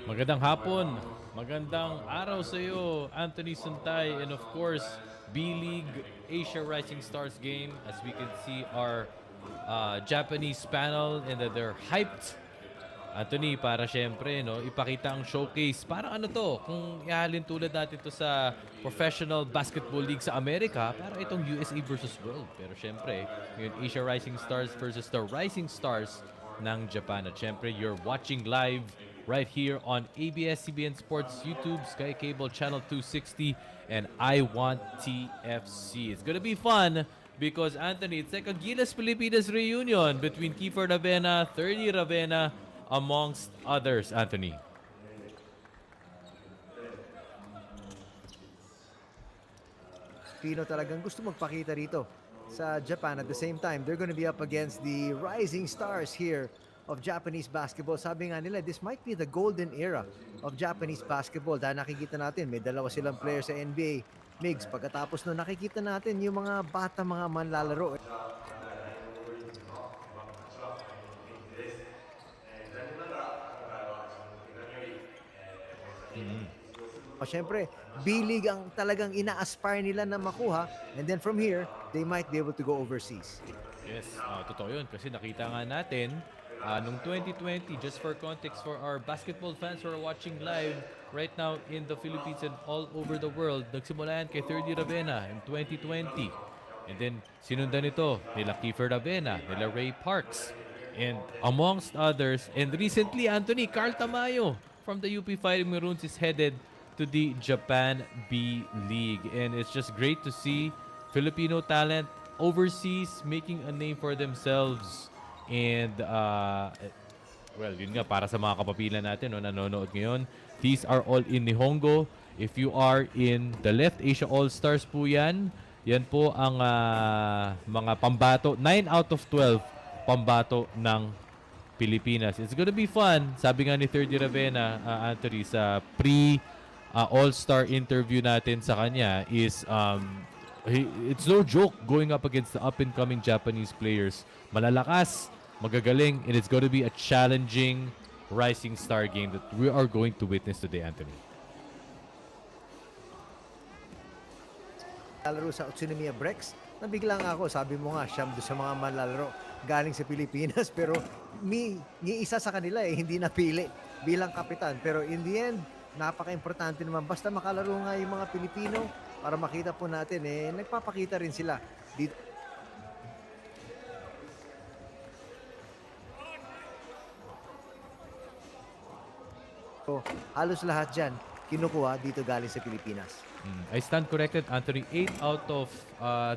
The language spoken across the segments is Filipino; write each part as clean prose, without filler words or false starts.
Magandang hapon, magandang araw sa iyo, Anthony Suntay, and of course, B.LEAGUE Asia Rising Stars game. As we can see, our Japanese panel, and that they're hyped. Anthony, para syempre, no, ipakita ang showcase. Parang ano to, kung ihalin tulad natin to sa Professional Basketball League sa Amerika, para itong USA versus World. Pero syempre, ngayon Asia Rising Stars versus the Rising Stars ng Japan. At syempre, you're watching live right here on ABS-CBN Sports YouTube, Sky Cable Channel 260, and I Want TFC. It's gonna be fun because, Anthony, it's like a Gilas Pilipinas reunion between Kiefer Ravena, 30 Ravena, amongst others, Anthony. Filipino talagang gusto magpakita rito sa Japan. At the same time, they're going to be up against the rising stars here of Japanese basketball. Sabi nga nila, this might be the golden era of Japanese basketball. Dahil nakikita natin, may dalawa silang player sa NBA. Migs, pagkatapos nun, nakikita natin yung mga bata, mga manlalaro. Siyempre, B-League ang talagang ina-aspire nila na makuha, and then from here, they might be able to go overseas. Yes, totoo yun. Kasi nakita nga natin, nung 2020, just for context for our basketball fans who are watching live right now in the Philippines and all over the world, nagsimula yan kay 30 Ravena in 2020. And then, sinundan nito nila Kiefer Ravena, nila Ray Parks, and amongst others. And recently, Anthony, Carl Tamayo from the UP Fighting Maroons is headed to the Japan B.LEAGUE. And it's just great to see Filipino talent overseas making a name for themselves. And, well, yun nga, para sa mga kapapilan natin, no, nanonood ngayon, these are all in Nihongo. If you are in the left, Asia All-Stars po yan. Yan po ang mga pambato. 9 out of 12 pambato ng Pilipinas. It's gonna be fun. Sabi nga ni 30 Ravena, Anthony, sa All-Star interview natin sa kanya is it's no joke going up against the up-and-coming Japanese players. Malalakas, magagaling, and it's going to be a challenging rising star game that we are going to witness today, Anthony. Lalaro sa Utsunomiya Brex, nabigla nga ako, sabi mo nga, siyam doon sa mga manlalaro galing sa Pilipinas, pero isa sa kanila hindi napili bilang kapitan. Pero in the end, napaka-importante naman. Basta makalaro nga yung mga Pilipino para makita po natin, nagpapakita rin sila dito. So, halos lahat dyan, kinukuha dito galing sa Pilipinas. I stand corrected, Anthony. 8 out of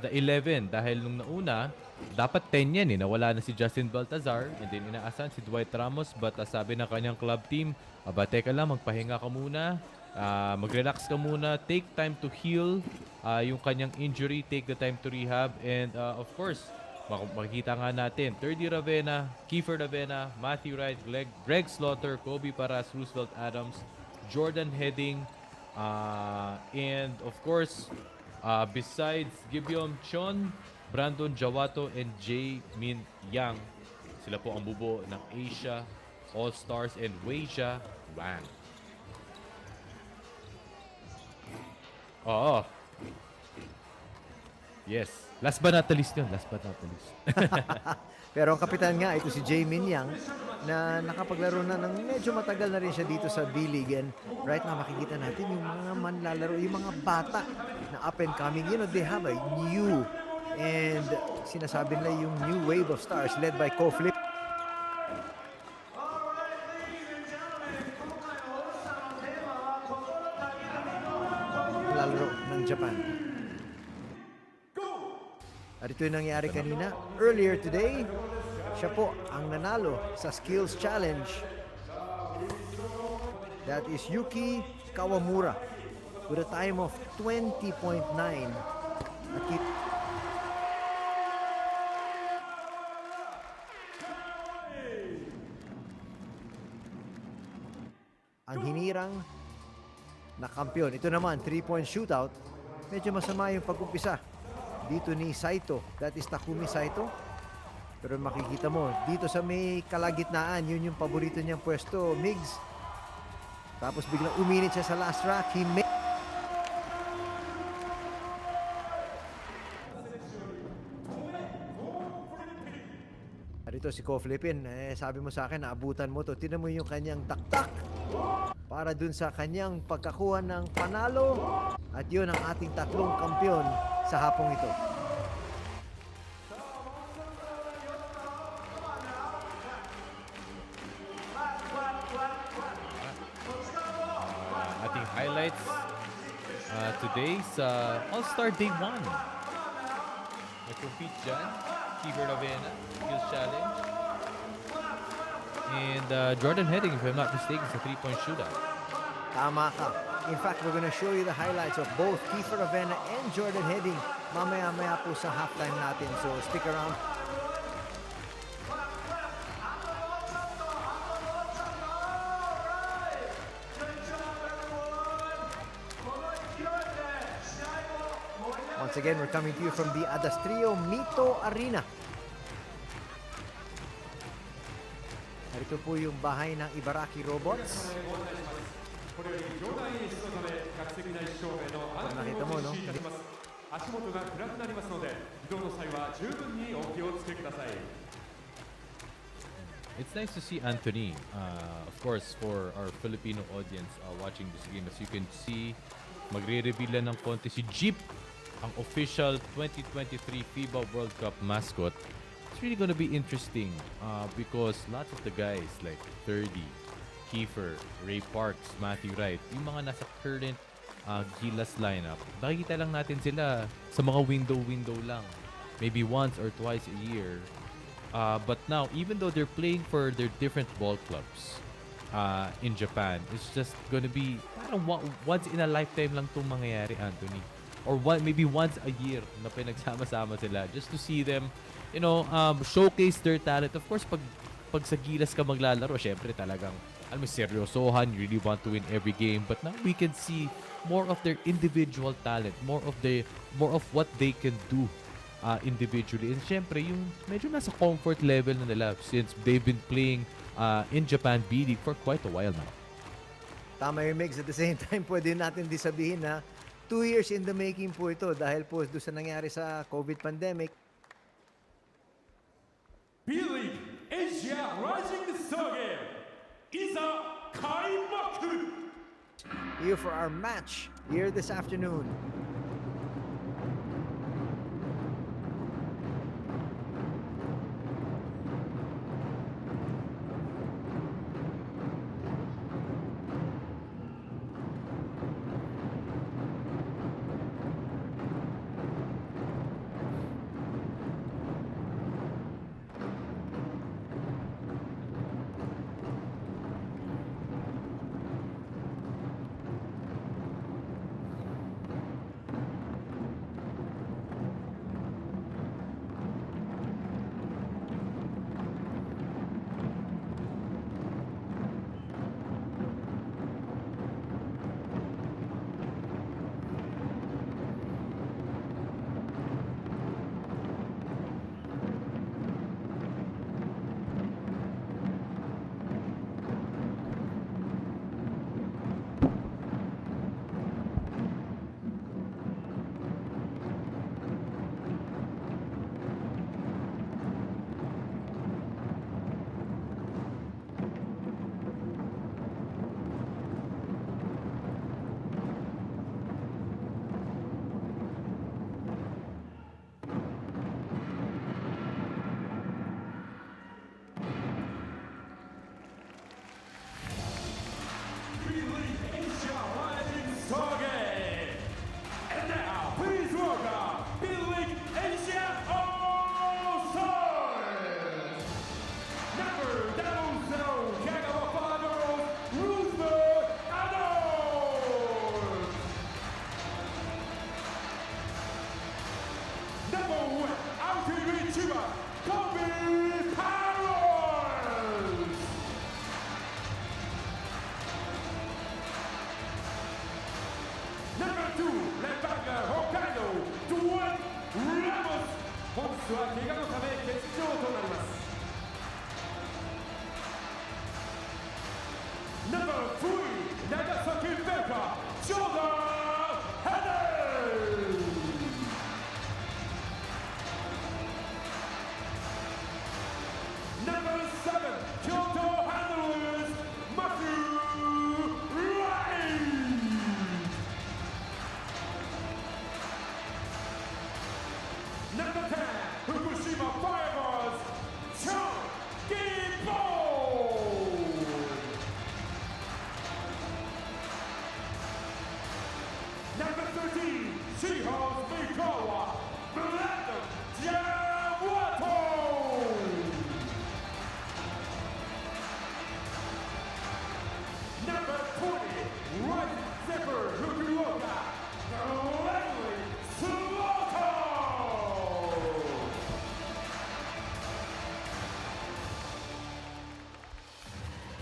the 11 dahil nung nauna, dapat 10 yan nawala na si Justin Baltazar, and then inaasahan si Dwight Ramos, but sabi ng kanyang club team, teka lang, magpahinga ka muna, mag-relax ka muna, take time to heal yung kanyang injury, take the time to rehab, and of course, makikita nga natin, 30 Ravena, Kiefer Ravena, Matthew Wright, Greg Slaughter, Kobe Paras, Roosevelt Adams, Jordan Heading, and of course, besides Gibeon Chon, Brandon Jawato, and Jae-Min Yang, sila po ang bubuo ng Asia All-Stars and Weijia Wang. Oo. Yes. Last but not the least yun. Last but not the least. Pero ang kapitan nga, ito si Jae-Min Yang, na nakapaglaro na ng medyo matagal na rin siya dito sa B-League. And right now, makikita natin yung mga manlalaro, yung mga bata na up and coming. You know, they have a new, and sinasabi nila yung new wave of stars led by Koflip. Lalaro ng Japan. At ito yung nangyari kanina. Earlier today, siya po ang nanalo sa Skills Challenge. That is Yuki Kawamura with a time of 20.9. Ang hinirang na kampiyon. Ito naman, 3-point shootout. Medyo masama yung pag-umpisa dito ni Saito. That is Takumi Saito. Pero makikita mo, dito sa may kalagitnaan, yun yung paborito niyang pwesto, Migs. Tapos biglang uminit siya sa last rack. He made... Rito si Ko Filipin, sabi mo sa akin, naabutan mo to. Tinan mo yung kanyang taktak para dun sa kanyang pagkakuha ng panalo. At yun ang ating tatlong kampiyon sa hapong ito. Ating highlights today's All-Star Day 1. Nag-compete dyan, Kiefer Ravena, Skills Challenge. And Jordan Heading, if I'm not mistaken, sa 3-point shootout. Tama ka. In fact, we're gonna show you the highlights of both Kiefer Ravena and Jordan Heading mamaya-maya po sa halftime natin. So stick around. Once again, we're coming to you from the Adastrio MITO Arena. Ito po yung bahay ng Ibaraki Robots. Nakita mo, no? It's nice to see Anthony. Of course, for our Filipino audience watching this game, as you can see, magre-reveal ng konti si Jeep, ang official 2023 FIBA World Cup mascot. It's really gonna be interesting because lots of the guys like 30, Kiefer, Ray Parks, Matthew Wright, yung mga nasa current Gilas lineup, nakikita lang natin sila sa mga window lang. Maybe once or twice a year. But now, even though they're playing for their different ball clubs in Japan, it's just gonna be parang once in a lifetime lang itong mangyayari, Anthony. Or maybe once a year na pinagsama-sama sila just to see them, showcase their talent. Of course, pag sa Gilas ka maglalaro, syempre talagang, alam mo, seryosohan, you really want to win every game. But now we can see more of their individual talent, more of what they can do individually. And syempre, yung medyo nasa comfort level na nila since they've been playing in Japan B.LEAGUE for quite a while now. Tama yung mix. At the same time, pwede natin di sabihin na 2 years in the making po ito dahil po doon sa nangyari sa COVID pandemic. B.LEAGUE Asia Rising Star Game Iza Kaimaku. Here for our match here this afternoon. Number 3, Chiho's Mikawa, Platinum Jawato. Number 20, right zipper Fukuoka, Gladly Sumoto.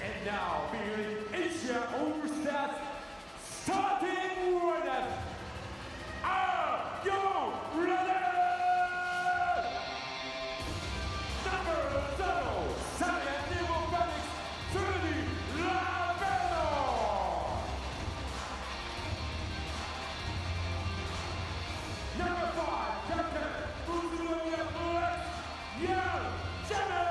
And now, B.LEAGUE Asia Overstats, starting right now. Are you ready? Number 0, Sagan Nemo Phoenix, 30, Lavero. Number 5, Captain Uzuya Black, Young Janet.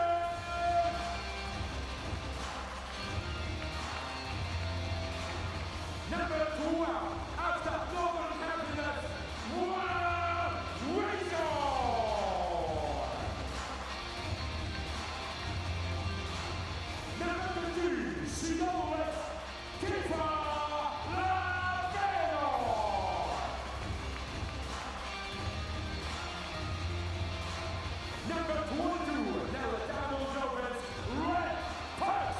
Number 12, after Northern Happiness, Wild Razor. Number 13, Shinolex, Kifa Lavero. Number 22, Naradamo Lopez, Red Punch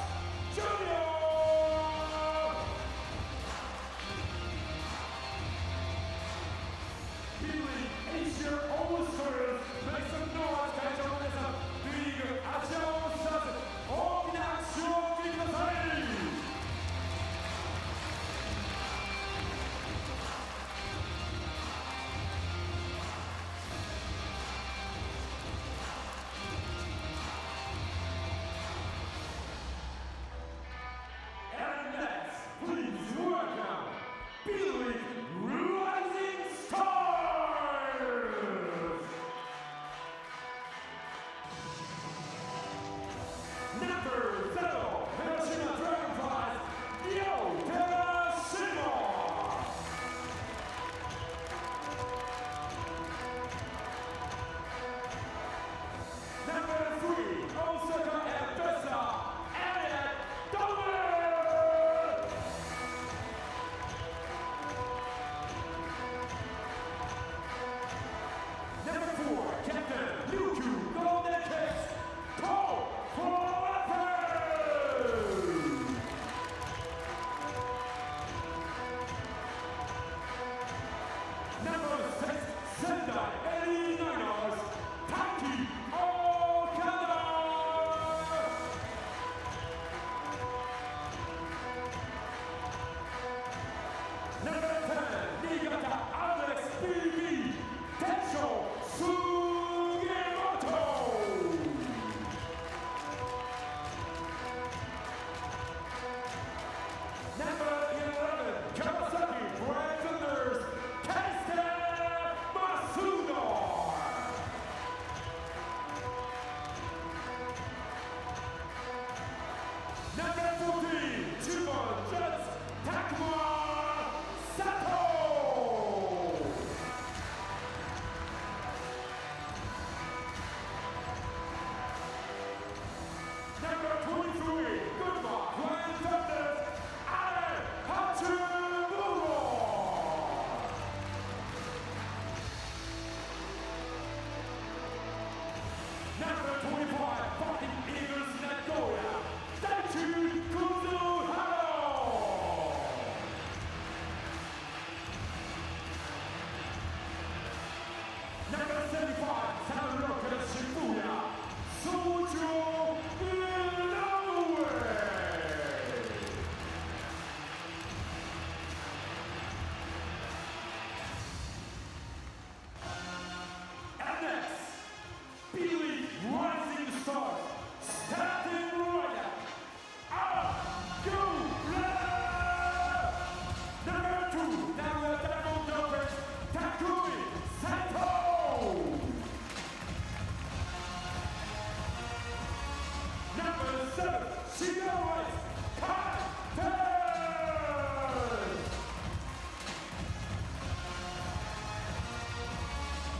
Jr. B.LEAGUE Asia All-Stars, make some noise, 会場の皆さん、B.LEAGUEアジアオールスターズ、大きな拍手をお送りください。And next, please welcome B.LEAGUE Rising Stars! Number 0, Hiroshima Dragonflies, Yo Terashima! Number 3, Osaka and Bessa, Elliot Dover! Number 4, Captain Ryukyu Golden Kicks, Paul Forever! Number 6, Sendai 89ers, Taki Okada! Number 10, Niigata Alex BB, Tensho Sugimoto! Number 11, Kawasaki Brand Thunders, Keisuke Masuno! Number 14, Chiba Jets, Takuma Sato! Number 23, Gunma Grand Thunders, Alan Hachimura! Number 25, Fighting Eagles Nagoya, Daichi Kuzuhara! Number 75, Saruroka Shibuya, Sojo Inoue! And next, B.LEAGUE Rising Stars, starting right now. Go Number 2, Naradamo Lopez, Takumi Sato! Number 7, Shinolex, Captain!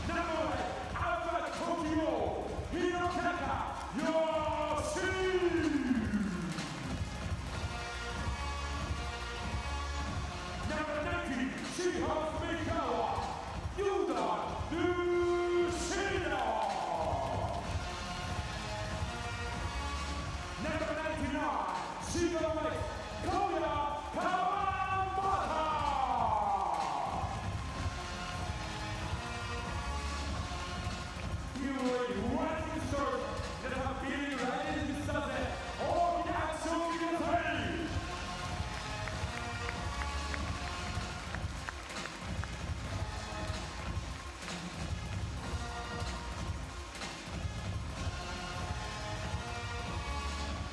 Number 8, Alpha Tokyo, Hirotaka Yoshi! Number 19, Chiho's Mikawa,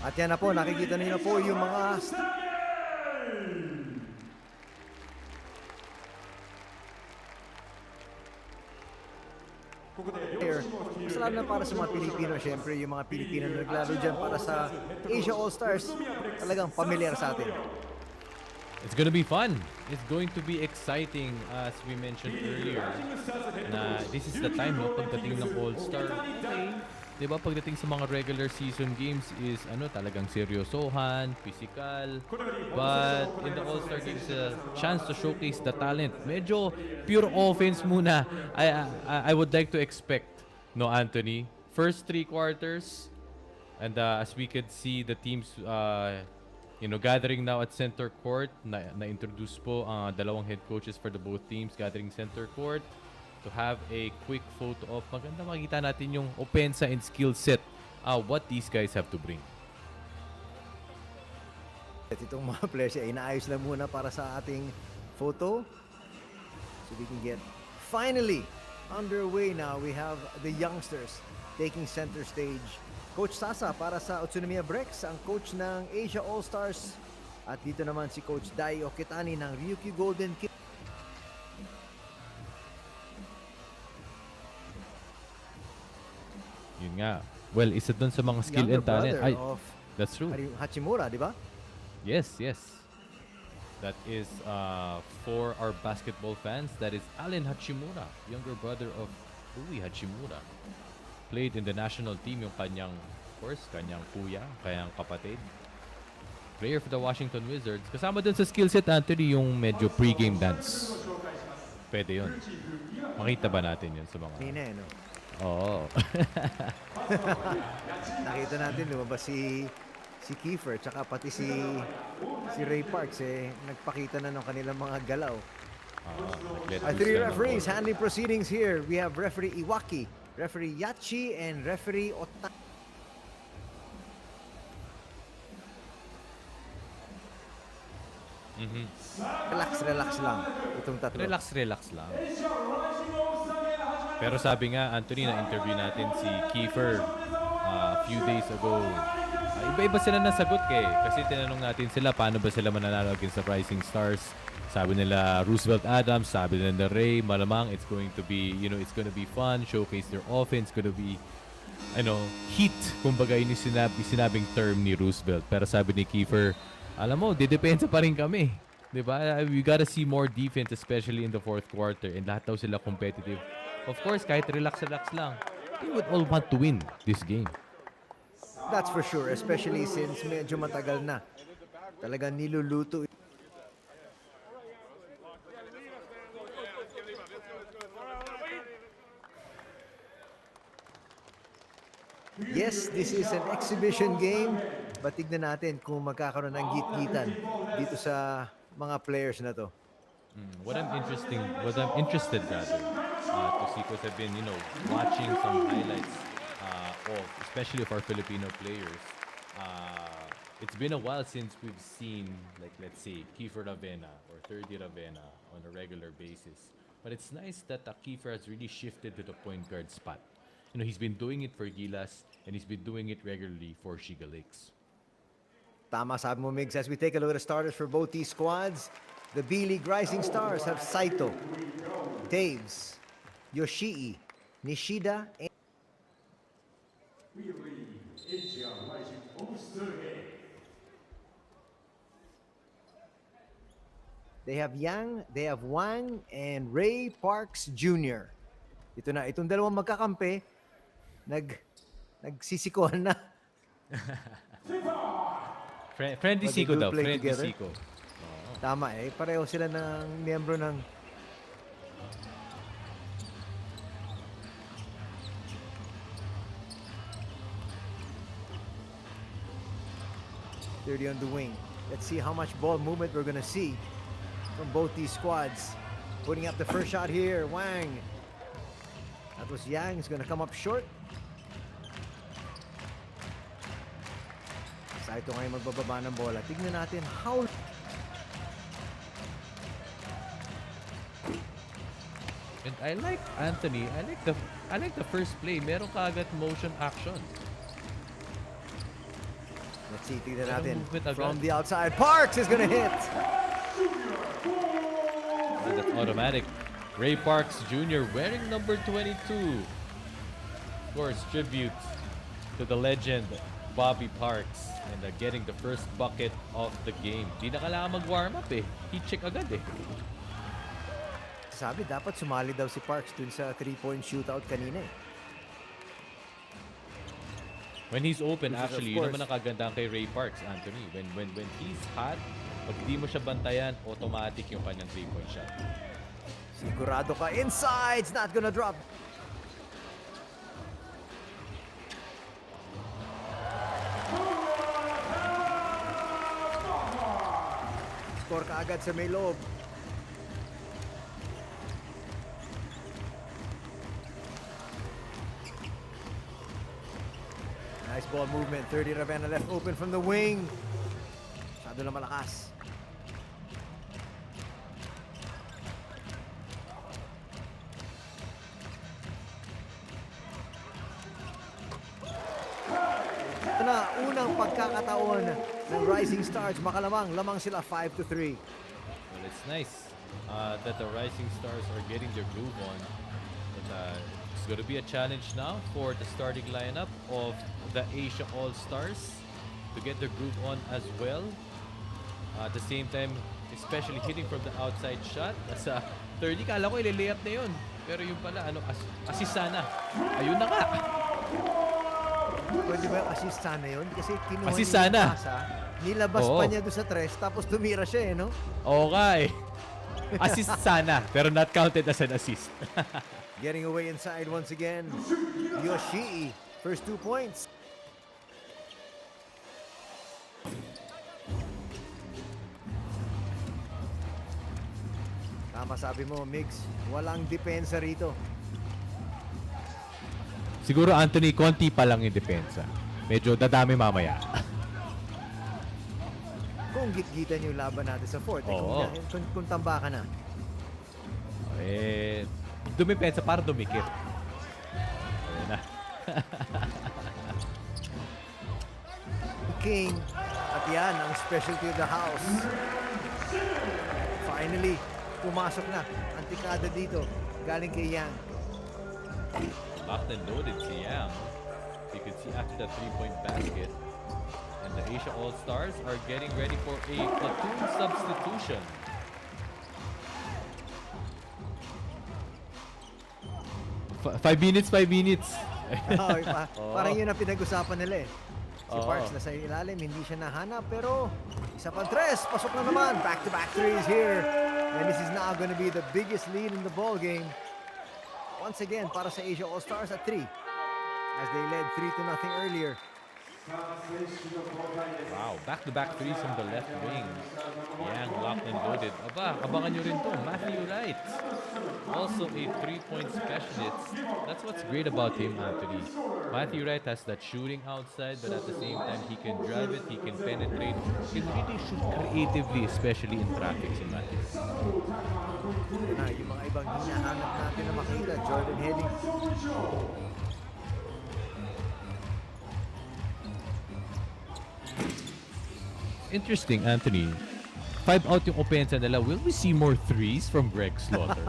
At yan na po, nakikita niyo na po yung mga player. Mas lalo na para sa mga Pilipino, syempre yung mga Pilipino na naglaro dyan para sa Asia All-Stars, talagang familiar sa atin. It's gonna be fun. It's going to be exciting as we mentioned earlier. Na this is the time no pagdating ng All-Star play. 'Di ba pagdating sa mga regular season games is talagang seryosohan, physical. But in the All-Star games a chance to showcase the talent. Medyo pure offense muna. I would like to expect no Anthony. First 3 quarters and as we could see the teams gathering now at center court. Na-introduce po ang dalawang head coaches for the both teams gathering center court to have a quick photo op. Maganda makita natin yung opensa and skill set what these guys have to bring. At itong mga players ay inaayos lang muna para sa ating photo. So we can get finally underway now. We have the youngsters taking center stage. Coach Sasa para sa Utsunomiya Breaks, ang coach ng Asia All-Stars. At dito naman si Coach Dai Okitani ng Ryukyu Golden Kid. Yun nga. Well, isa dun sa mga skill and talent. Ay, Of that's true. Hachimura, di ba? Yes, yes. That is for our basketball fans. That is Allen Hachimura, younger brother of Rui Hachimura. Played in the national team yung kanyang, of course, kanyang kuya, kanyang kapatid. Player for the Washington Wizards. Kasama dun sa skill set, Anthony, yung medyo pre-game dance. Pwede yun. Makita ba natin yun sa mga... Nina, no? Oo. Nakita natin, lumabas si Kiefer, tsaka pati si Ray Parks, nagpakita na ng kanilang mga galaw. Let Our loose 3 lang ng referees ball. handling proceedings here. We have referee Iwaki, referee Yachi, and referee Ota. Relax lang itong tatlo. Relax lang. Pero sabi nga, Anthony, na-interview natin si Kiefer a few days ago. Iba-iba sila ng sagot kasi tinanong natin sila paano ba sila mananalo against the Rising Stars. Sabi nila Roosevelt Adams, sabi nila Ray, malamang it's going to be, it's going to be fun, showcase their offense, going to be, heat, kumbaga yun yung sinabing term ni Roosevelt. Pero sabi ni Kiefer, alam mo, didepensa pa rin kami. Diba? We gotta see more defense, especially in the fourth quarter. And lahat daw sila competitive. Of course, kahit relax lang, they would all want to win this game. That's for sure, especially since medyo matagal na. Talagang niluluto. Yes, this is an exhibition game. But tignan natin kung magkakaroon ng git-gitan dito sa mga players na to. What I'm interested rather to see, because I've been watching some highlights of especially of our Filipino players. It's been a while since we've seen, like, let's say Kiefer Ravena or Thirdy Ravena on a regular basis. But it's nice that Kiefer has really shifted to the point guard spot. He's been doing it for Gilas and he's been doing it regularly for Shiga Lakes. Tama sabi mo, Migs. As we take a look at the starters for both these squads, the B.LEAGUE Rising Stars have Saito, Taves, Yoshii, Nishida, and they have Yang, they have Wang, and Ray Parks Jr. Ito na, itong dalawang magkakampi, nagsisikuhan na. Friendly But they Siko do daw. play Friendly together. Siko. Tama pareho sila ng miyembro ng Thirty on the wing. Let's see how much ball movement we're gonna see from both these squads. Putting up the first shot here, Wang. That was Yang. He's gonna come up short. Saito ngayon magbababa ng bola. Tignan natin how... And I like Anthony. I like the first play. Meron kaagad motion action. Let's See, tignan natin. movement agad. From the outside, Parks is gonna hit. And that's automatic. Ray Parks Jr. wearing number 22. Of course, tribute to the legend, Bobby Parks. And getting the first bucket of the game. Di na kailangan mag-warm up eh. Heat check agad eh. Sabi, dapat sumali daw si Parks dun sa 3-point shootout kanina eh. When he's open, Which is, of actually, yun course, naman ang kagandahan kay Ray Parks, Anthony. When he's hot, pag di mo siya bantayan, automatic yung kanyang 3-point shot. Sigurado ka inside. It's not gonna drop. Score ka agad sa may loob. Nice ball movement. 30 Ravenna left open from the wing. Masyado lang malakas. Ito na, unang pagkakataon ng Rising Stars. Makalamang, lamang sila 5-3. Well, it's nice that the Rising Stars are getting their groove on. But it's going to be a challenge now for the starting lineup of the Asia All-Stars to get their groove on as well. At the same time, especially hitting from the outside shot. Sa 30, kala ko ile-layup na yun. Pero yung pala, assist sana. Ayun na nga. Pwede ba assist sana yun? Kasi kinuha Assist niya sana. yung pasa, nilabas Oo. pa niya doon sa tres, tapos tumira siya eh, no? Okay. Assist sana, pero not counted as an assist. Getting away inside once again. Yoshii, first 2 points. Tama sabi mo, Migs, walang depensa rito. Siguro, Anthony, konti pa lang yung depensa. Medyo dadami mamaya. Kung git-gitan yung laban natin sa fourth, Oo. kung tamba ka na. Eh, dumipensa para dumikit. Ayun na. King, at yan ang specialty of the house. Finally, pumasok na. Antikada dito, galing kay Yang. Locked and loaded si Yang. You can see after the 3-point basket. And the Asia All-Stars are getting ready for a platoon substitution. Five minutes. Oh, parang yun ang pinag-usapan nila eh. Si Oo. Parks nasa ilalim, hindi siya nahanap, pero isa pang tres, pasok na naman. Back-to-back threes here. And this is now going to be the biggest lead in the ball game. Once again, para sa Asia All-Stars at 3. As they led 3-0 earlier. Wow, back-to-back threes from the left wing. Yang locked and loaded. Aba, abangan nyo rin to. Matthew Wright. Also a 3-point specialist. That's what's great about him, Anthony. Matthew Wright has that shooting outside, but at the same time, he can drive it, he can penetrate. He can really shoot creatively, especially in traffic, si Matthew. Na, yung mga ibang hinahanap natin na makita, Jordan Heading. Interesting, Anthony. 5 out yung opensa nila. Will we see more threes from Greg Slaughter?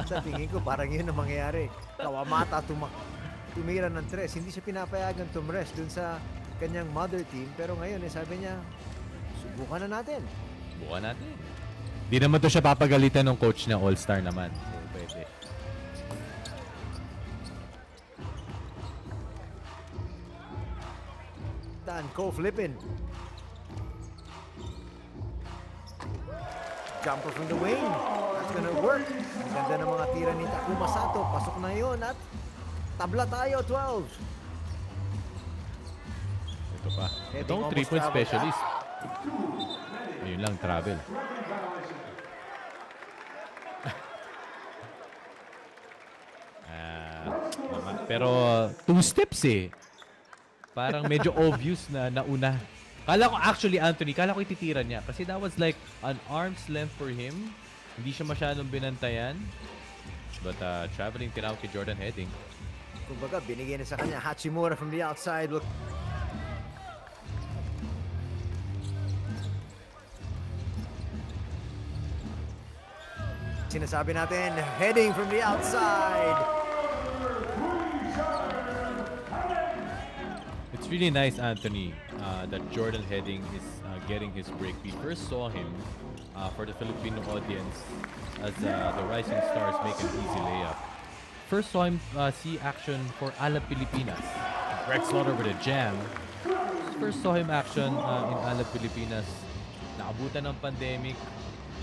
Sa tingin ko, parang yun ang mangyayari. Kawamata tumira ng tres. Hindi siya pinapayagan tumres dun sa kanyang mother team. Pero ngayon, sabi niya, subukan na natin. Bukan natin. Di naman to siya papagalitan ng coach ng All-Star naman. So, pwede. Dan Flippin. Jumper from the wing. That's gonna work. Ang ganda ng mga tira ni Takuma Sato. Pasok na yun at tabla tayo, 12. Ito pa. Heading Itong almost 3-point travel. specialist. Ayun lang, travel. Pero 2 steps eh. Parang medyo obvious na nauna. Kala ko actually, Anthony, kala ko ititira niya. Kasi that was like an arm's length for him. Hindi siya masyadong binantayan. But traveling tinawag kay Jordan Heading. Kumbaga, binigyan na sa kanya. Hachimura from the outside. Look. sinasabi natin, heading from the outside. It's really nice, Anthony, that Jordan Heading is getting his break. We first saw him for the Filipino audience as the Rising Stars make an easy layup. First saw him see action for Ala Pilipinas. Greg Slaughter with a jam. First saw him action in Ala Pilipinas. Naabutan ng pandemic.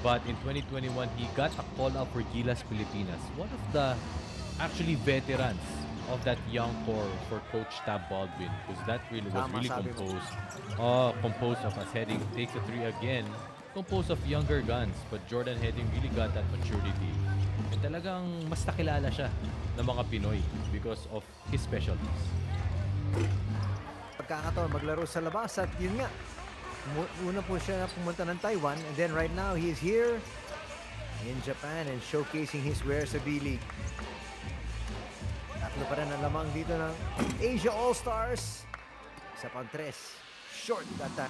But in 2021, he got a call up for Gilas Pilipinas. One of the actually veterans of that young core for Coach Tab Baldwin, because that really was Tama, really sabi mo. composed of us Heading takes a three again, composed of younger guns, but Jordan Heading really got that maturity. And talagang mas nakilala siya ng mga Pinoy because of his specialties. Pagkakataon maglaro sa labas at yun nga, una po siya pumunta ng Taiwan and then right now he is here in Japan and showcasing his wares sa B.LEAGUE. Tatlo pa rin ang lamang dito ng Asia All-Stars. Isa pang tres. Short that time.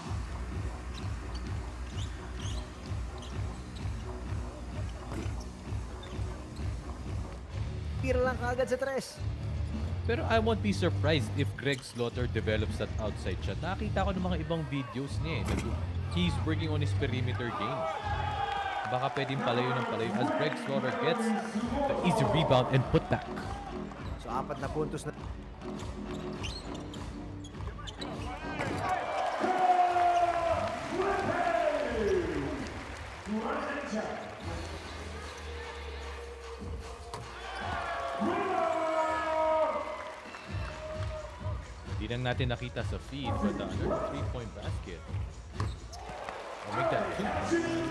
Tira lang kaagad sa tres. Pero I won't be surprised if Greg Slaughter develops that outside shot. Nakita ko ng mga ibang videos niya eh. He's working on his perimeter game. Baka pwedeng palayo ng palayo as Greg Slaughter gets the easy rebound and put back. So 4 na puntos na. Hindi lang natin nakita sa feed but another 3-point basket. Oh, make that two.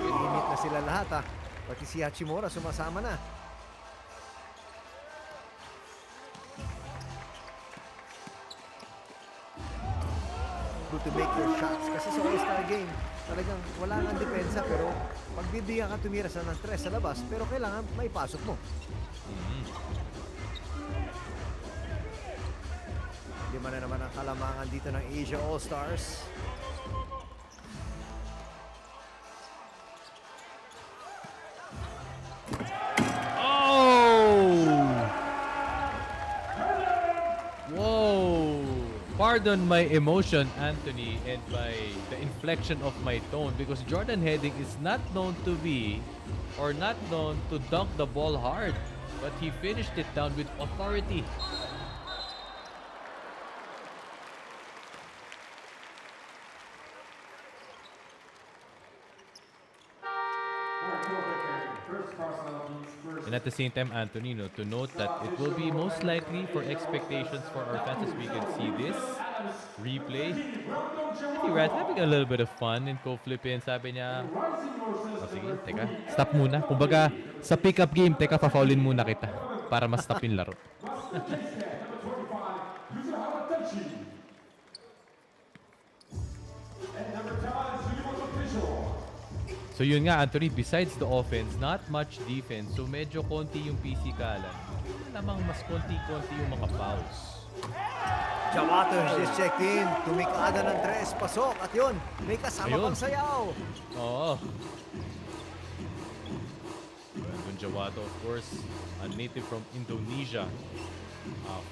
Limit na sila lahat ha. Pati si Hachimura sumasama na. Good to make your shots. Kasi sa All-Star game, talagang wala nga depensa pero pagbibigyan ka tumira sa ng tres sa labas pero kailangan may pasok mo. Lima na naman ang kalamangan dito ng Asia All-Stars. Whoa! Pardon my emotion, Anthony, and by the inflection of my tone because Jordan Heading is not known to be or not known to dunk the ball hard, but he finished it down with authority. And at the same time, Anthony, to note that it will be most likely for expectations for our fans as we can see this replay. Rad having a little bit of fun in co-flipping. Sabi niya, sige, teka, stop muna. Kumbaga, sa pick-up game, teka, pa-foulin muna kita para ma-stop yung laro. So yun nga, Anthony, besides the offense, not much defense. So medyo konti yung pisikalan. Lamang mas konti-konti yung mga fouls. Jawato just checked in. Tumikada ng tres. Pasok. At yun, may kasama Ayun. pang sayaw. Oo. Yung Jawato, of course, a native from Indonesia.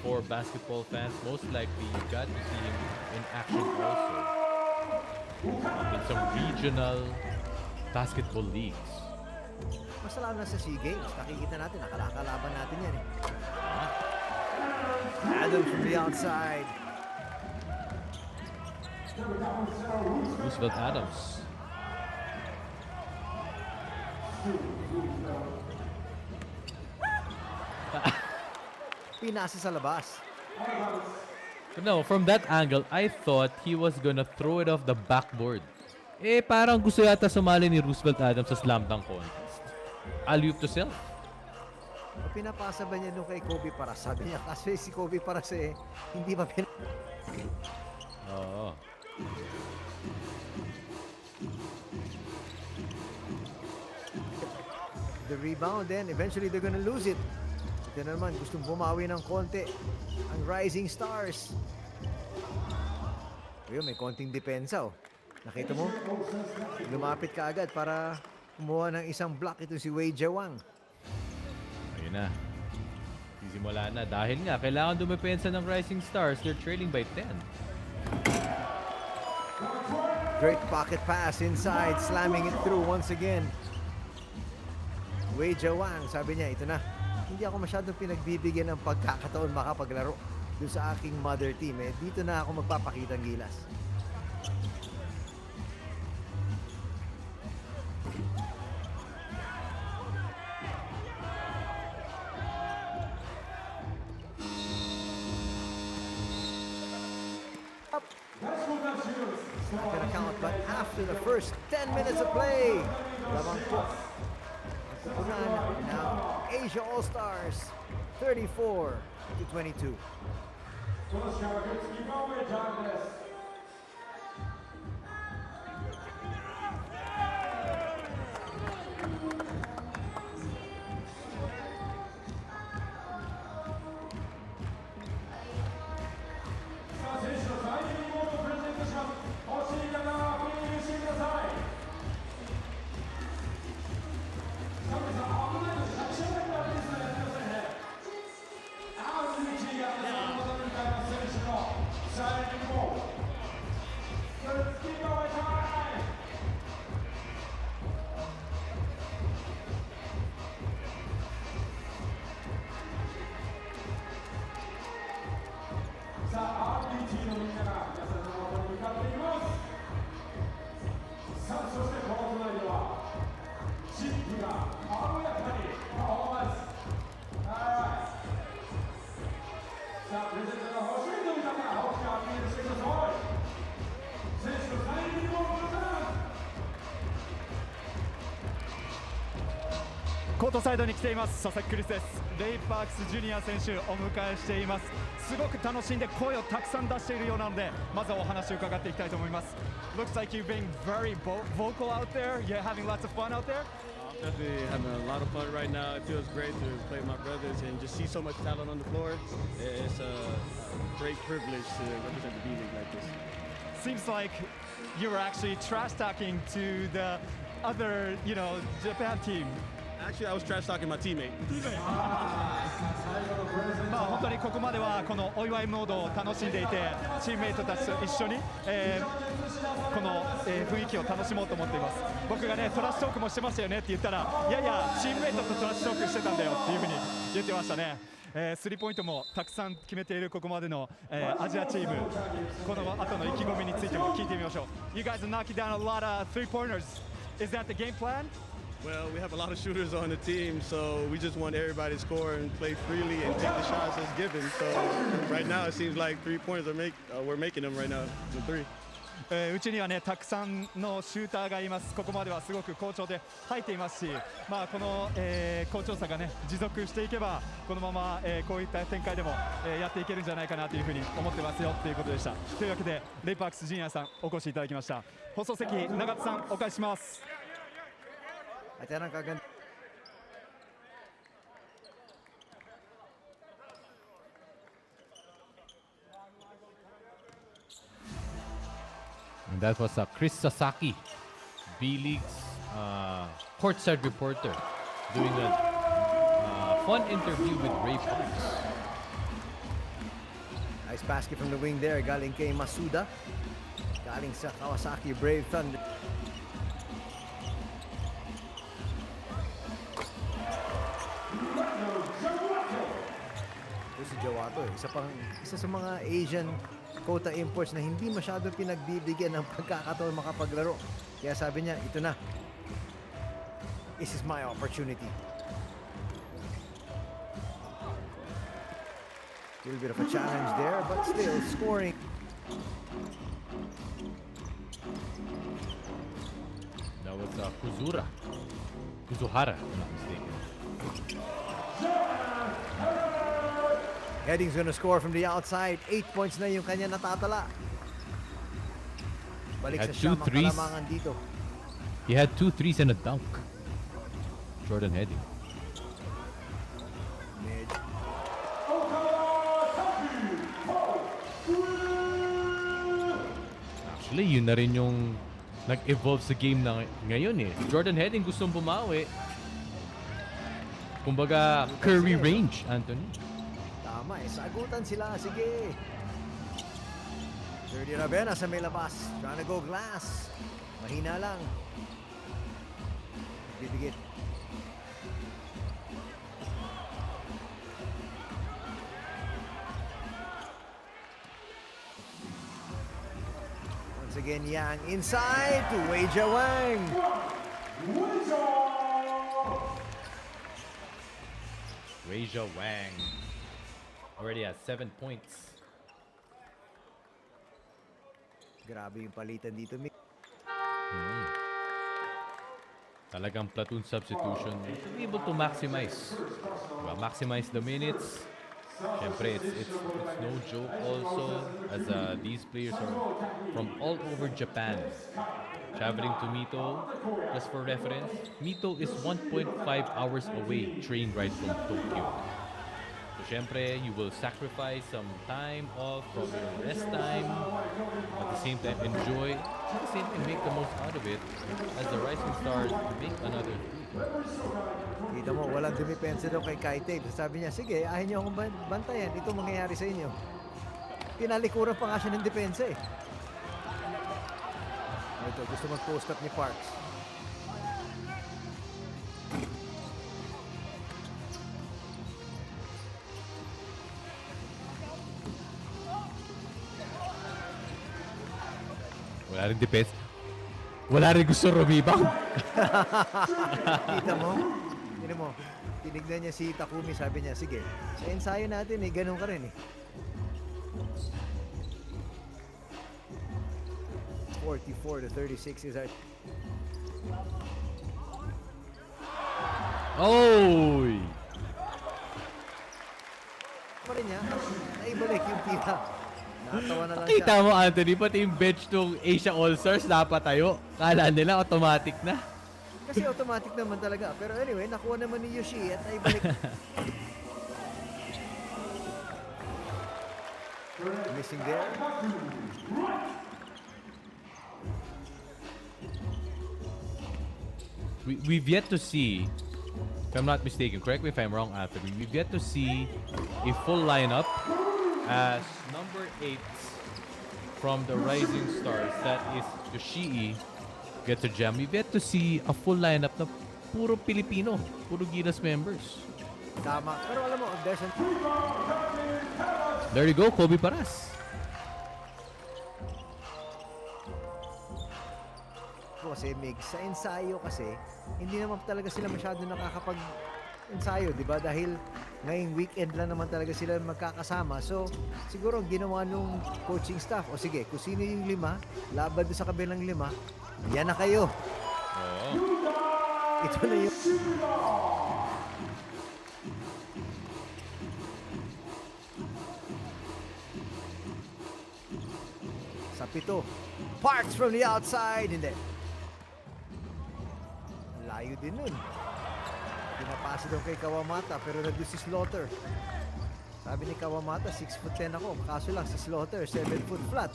For basketball fans, most likely you got to see him in action also. In some regional basketball leagues. Mas lalo na sa SEA Games. Nakikita natin, nakalakalaban natin yan eh. Adam from the outside. Roosevelt Adams. Pinasa sa labas. No, from that angle, I thought he was gonna throw it off the backboard. Eh, parang gusto yata sumali ni Roosevelt Adams sa slam dunk contest. Alley-oop to self. Pinapasa ba niya nung kay Kobe Paras? Sabi niya kasi si Kobe Paras eh, hindi ba Oo. the rebound then eventually they're gonna lose it. Ito na naman, gustong bumawi ng konti ang Rising Stars. Ayun, may konting depensa oh. Nakita mo? Lumapit ka agad para kumuha ng isang block ito si Wei Jiawang. Ayun na. Sisimula na. Dahil nga, kailangan dumepensa ng Rising Stars. They're trailing by 10. Great pocket pass inside, slamming it through once again. Wei Jawang, sabi niya, ito na. Hindi ako masyadong pinagbibigyan ng pagkakataon makapaglaro doon sa aking mother team. Dito na ako magpapakitang gilas. Not gonna count, but after the first 10 minutes of play, lamang po. Ang kupunan ng Asia All-Stars, 34-22.コートサイドに来ています。佐々木クリスです。レイパークスジュニア選手お迎えしています。すごく楽しんで声をたくさん出しているようなので、まずはお話を伺っていきたいと思います。Looks like you've been very vocal out there. You're having lots of fun out there. Definitely having a lot of fun right now. It feels great to play with my brothers and just see so much talent on the floor. It's a great privilege to represent the B.LEAGUE like this. Seems like you were actually trash talking to the other, Japan team. Actually, I was trash talking my teammate. 本当にここまではこのお祝いモードを楽しんでいて、チームメイトたちと一緒に、この、雰囲気を楽しもうと思っています。僕がねトラッシュトークもしてましたよねって言ったら、いやいやチームメイトとトラッシュトークしてたんだよっていうふうに言ってましたね。スリーポイントもたくさん決めているここまでの、アジアチーム、この後の意気込みについても聞いてみましょう。You guys are knocking down a lot of three-pointers. Is that the game plan? Well, we have a lot of shooters on the team, so we just want everybody to score and play freely and take the shots as given. So right now it seems like 3-pointers we're making them right now, the three. うちにはねたくさんのシューターがいます。ここまではすごく好調で入っていますし、この、好調さがね持続していけばこのまま、こういった展開でも、やっていけるんじゃないかなというふうに思ってますよということでした。というわけでレイパークスジュニアさんお越しいただきました。放送席永田さんお返しします。At yan ang kaganda. And that was Chris Sasaki, B.LEAGUE's courtside reporter, doing a fun interview with Ray Parks. Nice basket from the wing there, galing kay Masuda. Galing sa Kawasaki Brave Thunder. Si Jawato, isa sa mga Asian quota imports na hindi masyado pinagbibigyan ng pagkakataon makapaglaro. Kaya sabi niya, ito na. This is my opportunity. A little bit of a challenge there, but still scoring. That was Kuzuhara, if I'm not mistaken. Heading's gonna score from the outside. 8 points na yung kanya natatala. Balik Had sa siyam ang 2 threes. kalamangan dito. He had 2 threes and a dunk. Jordan Heading. Medyo Actually, yun na rin yung nag-evolve sa game na ngayon eh. Jordan Heading gustong bumawi. Kumbaga, Curry range, Anthony. Tama eh, sagutan sila. Sige. Dirty Ravena sa may labas. Trying to go glass. Mahina lang. Bibigit. Once again, Yang inside to Wei Jiawang. Weijia Wang already has 7 points. Grabe yung palitan dito. Talagang platoon substitution to be able to maximize. Diba? Maximize the minutes. Siyempre, it's no joke also as these players are from all over Japan. Traveling to MITO, just for reference, MITO is 1.5 hours away train ride from Tokyo. So siyempre, you will sacrifice some time off from your rest time. At the same time, enjoy. At the same time, make the most out of it as the Rising Stars make another three. Kita mo, walang dumipensa daw kay Kaite. Sabi niya, sige, ayaw niyo akong bantayan. Ito mangyayari sa inyo. Pinalikuran pa nga siya ng depensa eh. Ito, gusto mag-post up ni Parks. Wala rin defense. Wala rin gusto rumibang. Kita mo? Tignan mo. Tinignan niya si Takumi, sabi niya, sige, sa ensayo natin eh, ganun ka rin eh. 44 to 36 is our... Oy! Pa rin niya, naibalik yung tira. Natawa na lang Kita siya. mo, Anthony, pati yung bench ng Asia All-Stars napatayo. Kala nila automatic na. Kasi automatic naman talaga. Pero anyway, nakuha naman ni Yoshi at naibalik. Missing there. We've yet to see, if I'm not mistaken, correct me if I'm wrong, Anthony, we've yet to see a full lineup as number 8 from the Rising Stars, that is Yoshii, get to jam. We've yet to see a full lineup na puro Filipino, puro Gilas members. Tama. Pero alam mo, there's an... There you go, Kobe Paras. Kasi Mig, sa ensayo kasi, hindi naman talaga sila masyado nakakapag-ensayo, di ba? Dahil ngayong weekend lang naman talaga sila magkakasama. So, siguro ginawa nung coaching staff, o sige, kung sino yung 5, laban doon sa kabilang 5, yan na kayo. Oo. Ito na yung... Sa 7, Parks from the outside, hindi. Layo din nun. Pinapasa daw kay Kawamata pero nandun si Slaughter. Sabi ni Kawamata, 6'10" ako. Kaso lang si Slaughter, 7 foot flat.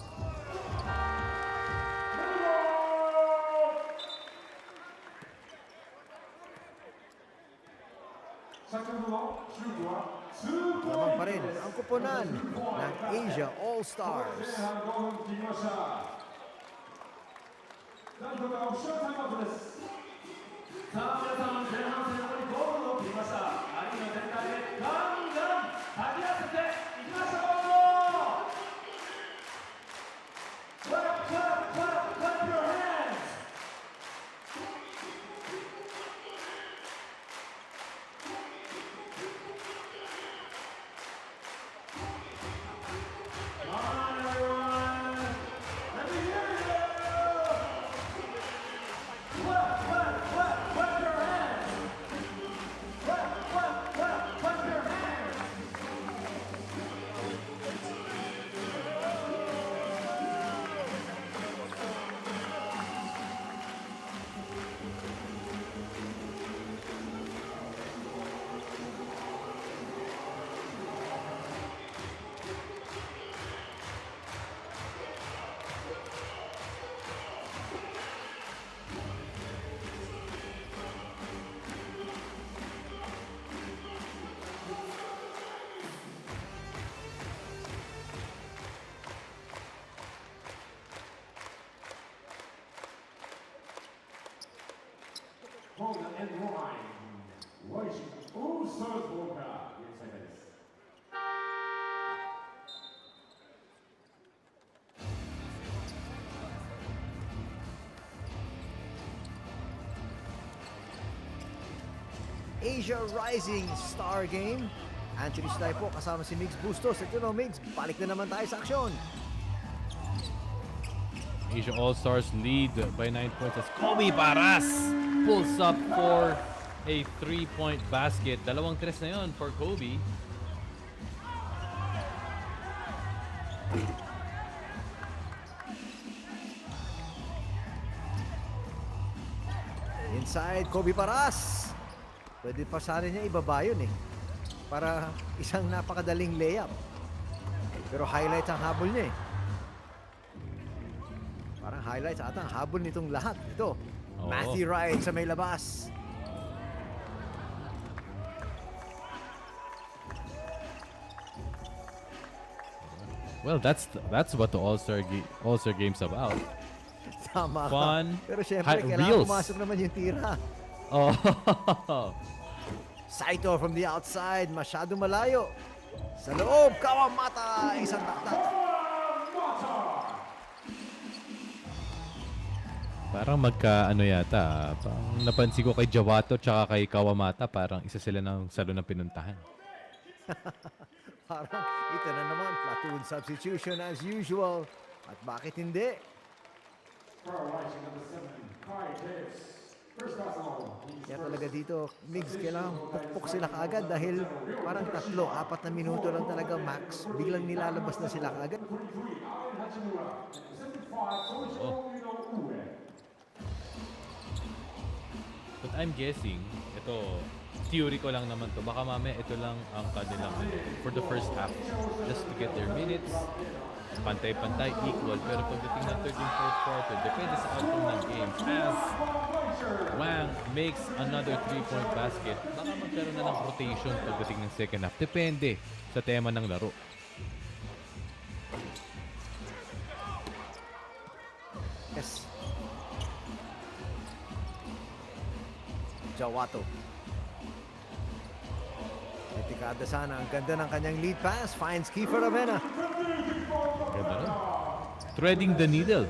Lamang pa rin ang kuponan ng Asia All-Stars. and line. Rising All-Stars Volga. Asia Rising Star Game. Anthony Slay po kasama si Migs Bustos. Ito no, Migs, balik na naman tayo sa aksyon. Asia All-Stars lead by 9 points as Kobe Paras pulls up for a 3-point basket. Dalawang tres na yun for Kobe. Inside, Kobe Paras. Pwede pa sana niya ibaba yun eh. Para isang napakadaling layup. Pero highlights ang habol niya eh. Parang highlights ata ang habol nitong lahat. Ito, Oo. Matthew Wright sa may labas. Well, that's what the All-Star Game's about. Tama ka. Fun, Pero syempre, high kailangan reels. pumasok naman yung tira. Oh. Saito from the outside, masyado malayo. Sa loob, Kawamata, isang taktak. Parang magka ano yata. Parang napansin ko kay Jawato tsaka kay Kawamata, parang isa sila ng salon na pinuntahan. Parang ito na naman, platoon substitution as usual. At bakit hindi? Rising number 7, Kai Davis. First basketball. Kaya talaga dito, Migs, kailangan pukpok sila kaagad dahil parang 3-4 na minuto lang talaga max. Biglang nilalabas na sila kaagad. But I'm guessing, ito, theory ko lang naman to. Baka mamaya ito lang ang kanilang for the first half. Just to get their minutes. Pantay-pantay, equal. Pero pagdating ng 13th, 4th quarter, depende sa outcome ng game. As Wang makes another 3-point basket, baka magkaroon na ng rotation pagdating ng second half. Depende sa tema ng laro. Yes. Jawato. Etikada sana. Ang ganda ng kanyang lead pass. Finds Kiefer Avena. Ganda nun. Threading the needle.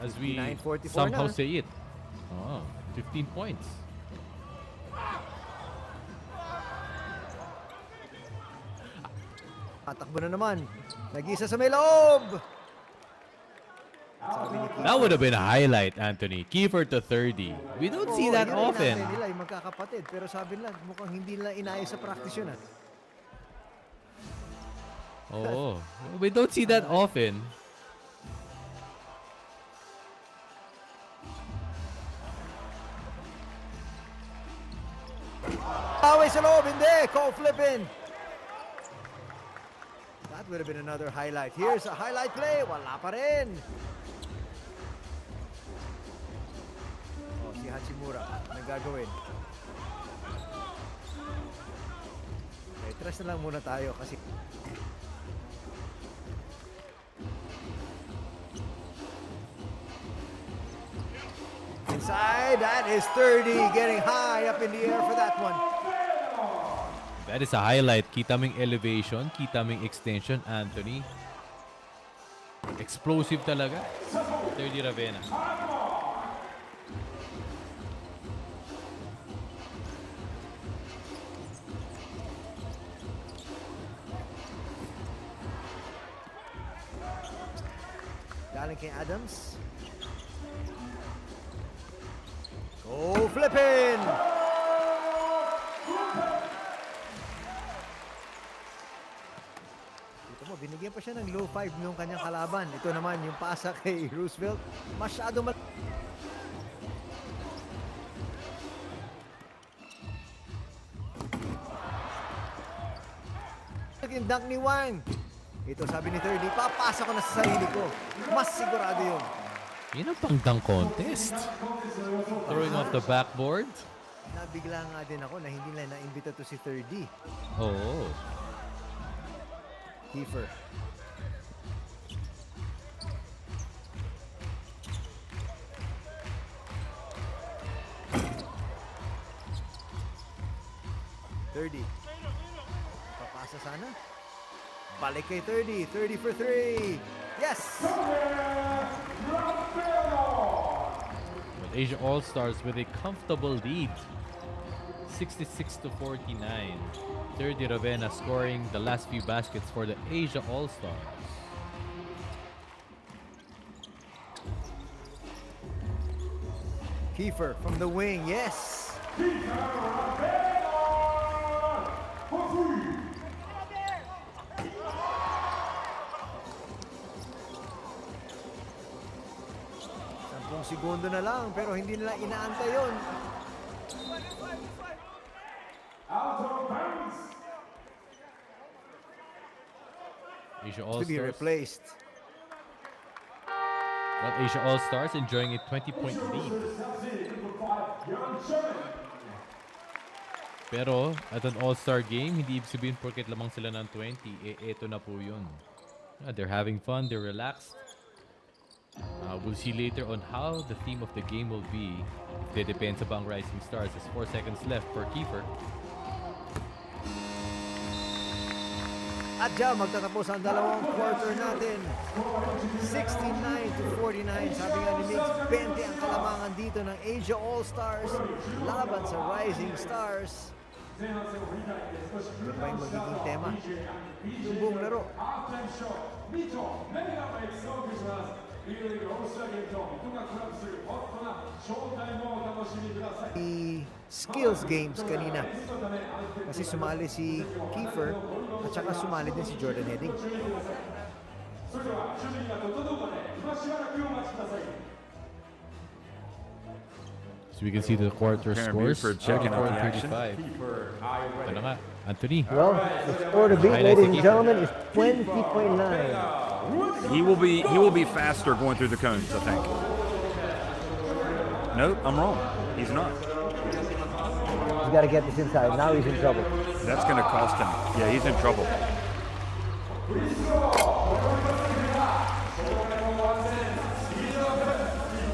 As we 59-44 somehow na. say it. Oh, 15 points. Patakbo na naman. Nag-isa sa may loob. Sabi ni Kiefer. That would have been a highlight, Anthony. Kiefer to 30. We don't see Oo, that yan ang often. inaantay nila, yung magkakapatid. Pero sabi nila, mukhang hindi nila inayos sa practice yun. Oh, we don't see that often. Away sa loob, hindi. Call flipping. That would have been another highlight. Here's a highlight play. Wala pa rin. Oh, si Hachimura. Anong gagawin? Okay, trust na lang muna tayo kasi inside. That is 30. Getting high up in the air for that one. That is a highlight. Kita ming elevation, kita ming extension, Anthony. Explosive talaga. 30 Ravena. Galing kay Adams. Go flipping! Ito mo, binigyan pa siya ng low 5 nung kanyang kalaban. Ito naman, yung pasa kay Roosevelt. Masyado yung dunk ni Wang. Ito sabi ni 30, papasa ko na sa sarili ko. Mas sigurado yun. Yun ang pang-dunk contest. Throwing off the backboard. Nabigla nga din ako na hindi na naimbita to si 30. Oo. Kiefer. 30. Papasa sana. Balik kay 30. 30 for 3. Yes! But Asia All-Stars with a comfortable lead. 66-49. 30 Ravenna scoring the last few baskets for the Asia All-Stars. Kiefer from the wing. Yes! Sampung segundo na lang pero hindi nila inaantay yun. Asia To be All-Stars. replaced. Well, Asia All-Stars enjoying a 20-point lead. Pero at an All-Star game, hindi ibig sabihin porket lamang sila ng 20, eto na po yun. They're having fun, they're relaxed. We'll see later on how the theme of the game will be. It depends upon Rising Stars. There's 4 seconds left for Kiefer. At dyan, magtatapos ang dalawang quarter natin. 69-49. Sabi nga ni Mix, 20 ang kalamangan dito ng Asia All-Stars laban sa Rising Stars. Ano ba yung magiging tema? Yung buong laro. The skills games kanina. Kasi sumali si Kiefer at saka sumali din si Jordan Heading. So we can see the quarter Preparing scores. for checking out the 34-35. Ano nga, Anthony? Well, the score to beat, Highlights ladies and again. gentlemen, is 20.9. He will be faster going through the cones, I think. Nope, I'm wrong. He's not. He's got to get this inside. Now he's in trouble. That's going to cost him. Yeah, he's in trouble.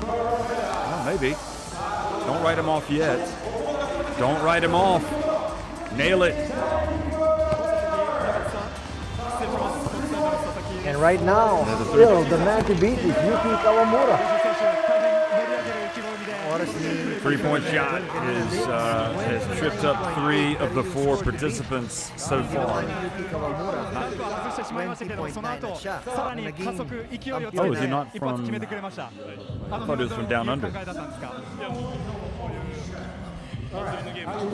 Well, maybe. Don't write him off yet. Don't write him off. Nail it. And right now, still, the man to beat is Yuki Kawamura. Three-point shot has tripped up 3 of the 4 participants so far. Oh, is he not from? I thought it was from down under. Or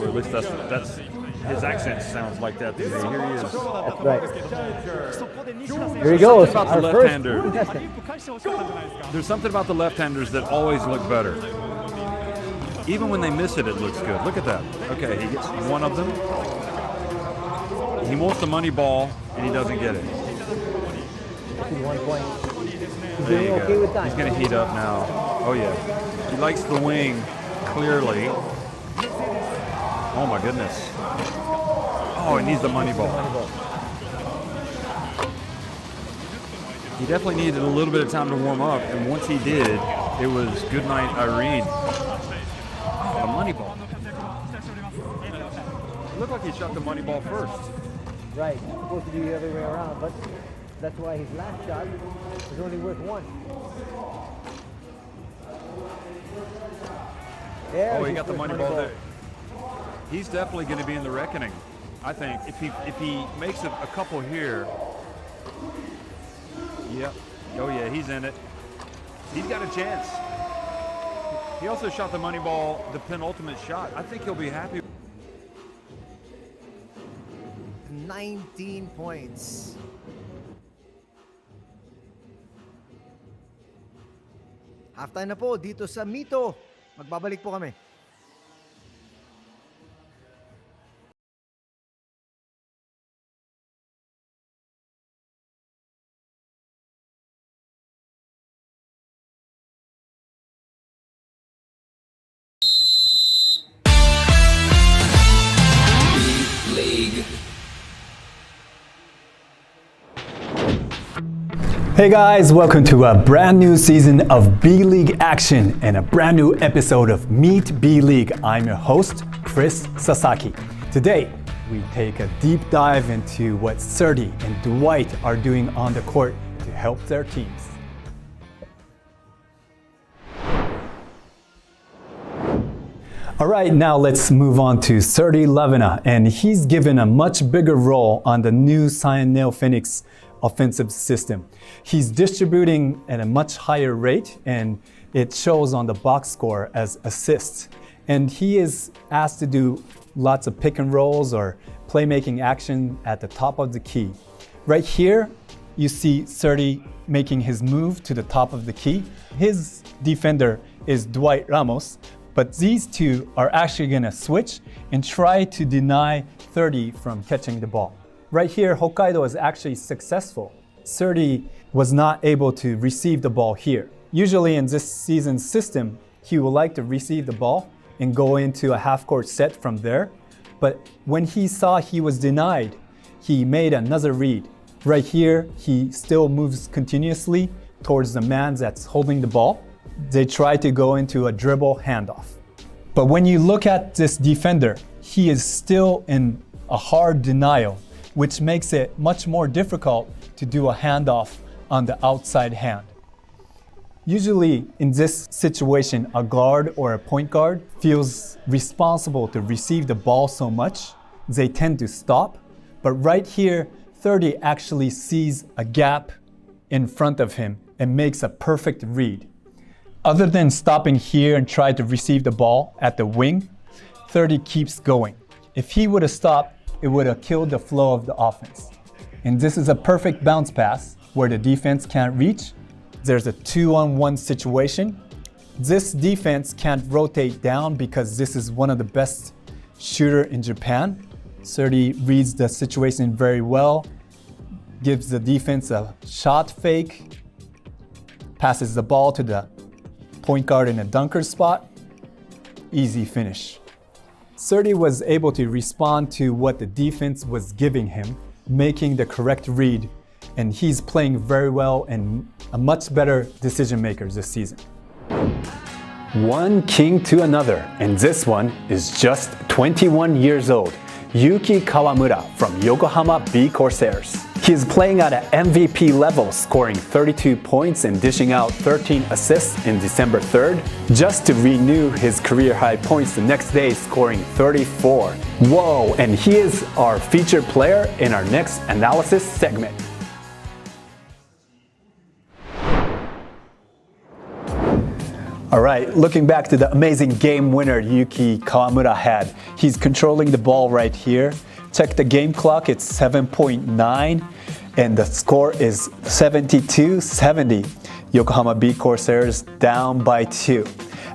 at least that's his accent sounds like that to me. Here he is. That's right. Here he goes. About the Our left-hander. first contestant. There's something about the left-handers that always look better. Even when they miss it, it looks good. Look at that. Okay, he gets one of them. He wants the money ball, and he doesn't get it. 1 point. He's There doing you okay go. with time. He's going to heat up now. Oh, yeah. He likes the wing, clearly. Oh, my goodness. Oh, he needs the money ball. He definitely needed a little bit of time to warm up, and once he did, it was good night, Irene. Oh, the money ball. It looked like he shot the money ball first. Right. It's supposed to be the other way around, but that's why his last shot is only worth 1. There's Oh, he his got the first money ball there. He's definitely going to be in the reckoning. I think if he makes a couple here. Yep. Oh yeah, he's in it. He's got a chance. He also shot the money ball, the penultimate shot. I think he'll be happy. 19 points. Halftime na po dito sa MITO. Magbabalik po kami. Hey guys, welcome to a brand new season of B.LEAGUE action and a brand new episode of Meet B.LEAGUE. I'm your host, Chris Sasaki. Today, we take a deep dive into what Surdy and Dwight are doing on the court to help their teams. All right, now let's move on to Surdy Levina, and he's given a much bigger role on the new Cyan Neo Phoenix offensive system. He's distributing at a much higher rate, and it shows on the box score as assists. And he is asked to do lots of pick and rolls or playmaking action at the top of the key. Right here, you see Surdy making his move to the top of the key. His defender is Dwight Ramos, but these two are actually going to switch and try to deny Surdy from catching the ball. Right here, Hokkaido is actually successful. Surdy was not able to receive the ball here. Usually in this season's system, he would like to receive the ball and go into a half-court set from there. But when he saw he was denied, he made another read. Right here, he still moves continuously towards the man that's holding the ball. They try to go into a dribble handoff. But when you look at this defender, he is still in a hard denial, which makes it much more difficult to do a handoff on the outside hand. Usually in this situation, a guard or a point guard feels responsible to receive the ball so much, they tend to stop. But right here, Surdy actually sees a gap in front of him and makes a perfect read. Other than stopping here and try to receive the ball at the wing, Surdy keeps going. If he would have stopped, it would have killed the flow of the offense. And this is a perfect bounce pass where the defense can't reach. There's a 2-on-1 situation. This defense can't rotate down because this is one of the best shooter in Japan. Surdy reads the situation very well, gives the defense a shot fake, passes the ball to the point guard in a dunker spot, easy finish. Surdy was able to respond to what the defense was giving him, making the correct read, and he's playing very well and a much better decision maker this season. One king to another, and this one is just 21 years old, Yuki Kawamura from Yokohama B Corsairs. He is playing at an MVP level, scoring 32 points and dishing out 13 assists in December 3rd, just to renew his career high points the next day, scoring 34. Whoa, and he is our featured player in our next analysis segment. All right, looking back to the amazing game winner Yuki Kawamura had. He's controlling the ball right here. Check the game clock, it's 7.9 and the score is 72-70. Yokohama B Corsairs down by 2.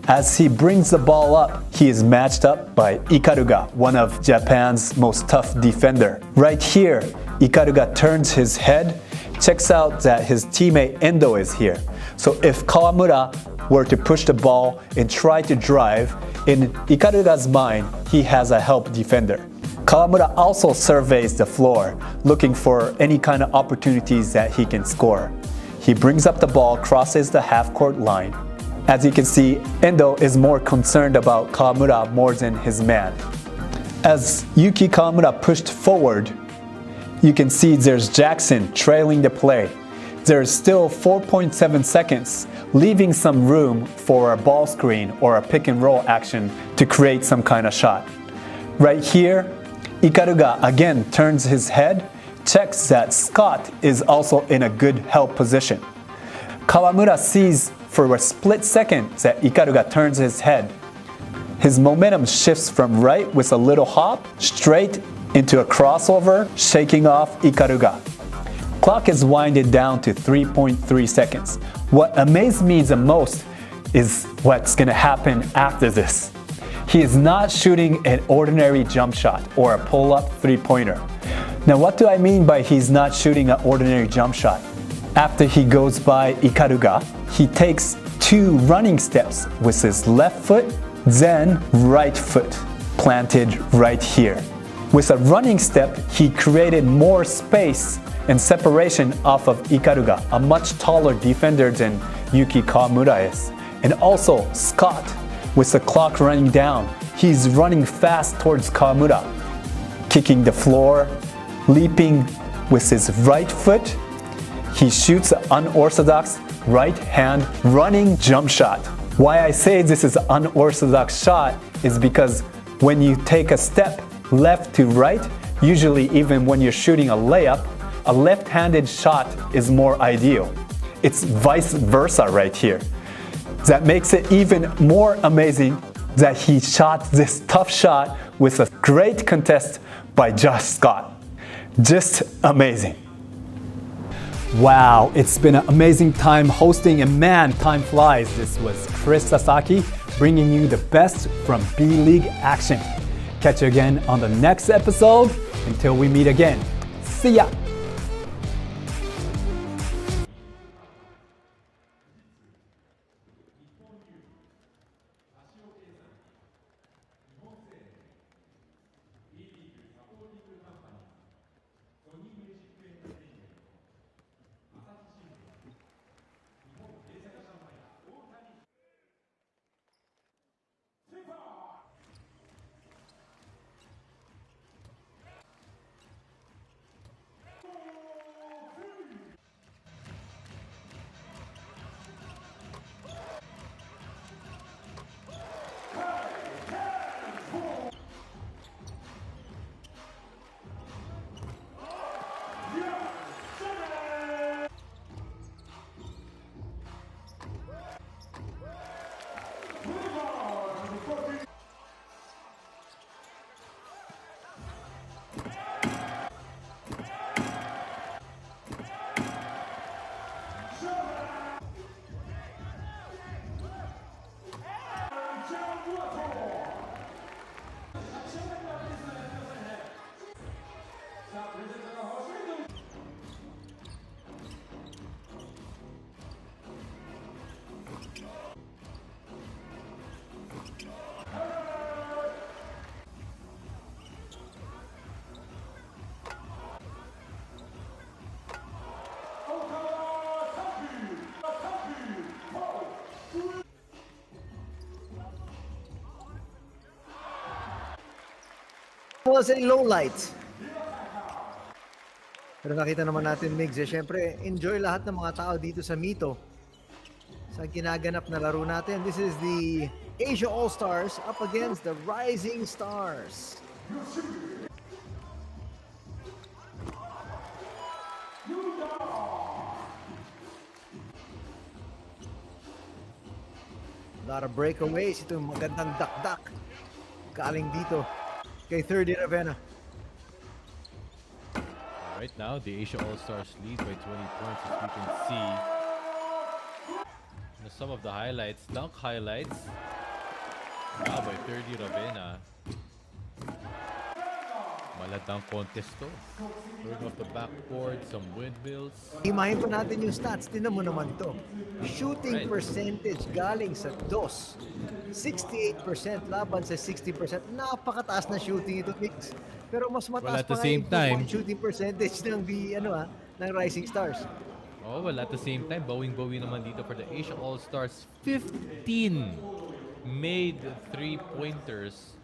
As he brings the ball up, he is matched up by Ikaruga, one of Japan's most tough defender. Right here, Ikaruga turns his head, checks out that his teammate Endo is here. So if Kawamura were to push the ball and try to drive, in Ikaruga's mind, he has a help defender. Kawamura also surveys the floor, looking for any kind of opportunities that he can score. He brings up the ball, crosses the half-court line. As you can see, Endo is more concerned about Kawamura more than his man. As Yuki Kawamura pushed forward, you can see there's Jackson trailing the play. There's still 4.7 seconds, leaving some room for a ball screen or a pick and roll action to create some kind of shot. Right here, Ikaruga again turns his head, checks that Scott is also in a good help position. Kawamura sees for a split second that Ikaruga turns his head. His momentum shifts from right with a little hop straight into a crossover, shaking off Ikaruga. Clock is winded down to 3.3 seconds. What amazed me the most is what's going to happen after this. He is not shooting an ordinary jump shot or a pull-up three-pointer. Now what do I mean by he's not shooting an ordinary jump shot? After he goes by Ikaruga, he takes 2 running steps with his left foot, then right foot, planted right here. With a running step, he created more space and separation off of Ikaruga, a much taller defender than Yuki Kawamura is. And also Scott, with the clock running down, he's running fast towards Kawamura. kicking the floor, leaping with his right foot. He shoots an unorthodox right hand running jump shot. Why I say this is an unorthodox shot is because when you take a step left to right, usually even when you're shooting a layup, a left-handed shot is more ideal. It's vice versa right here. That makes it even more amazing that he shot this tough shot with a great contest by Josh Scott. Just amazing. Wow, it's been an amazing time hosting, and man, time flies. This was Chris Sasaki bringing you the best from B.LEAGUE action. Catch you again on the next episode. Until we meet again, see ya! Was a low light. Pero nakita naman natin, Migs, syempre, enjoy lahat ng mga tao dito sa MITO. Sa ginaganap na laro natin. This is the Asia All-Stars up against the Rising Stars. A lot of breakaways. Ito yung magandang dak-dak. Galing dito kay 30 Ravenna. Right now, the Asia All-Stars lead by 20 points, as you can see. Some of the highlights, dunk highlights. Now by 30 Ravenna. Malatang contest to. Throwing off the backboard, some windmills. Imahin pa natin yung stats. Tinan mo naman to. Shooting percentage galing sa DOS. 68% laban sa 60%. Napakataas na shooting ito, Mix. Pero mas mataas At the pa same time, shooting percentage ng ng Rising Stars. Oh, well, at the same time, bawing-bawi naman dito for the Asia All-Stars. 15 made three-pointers.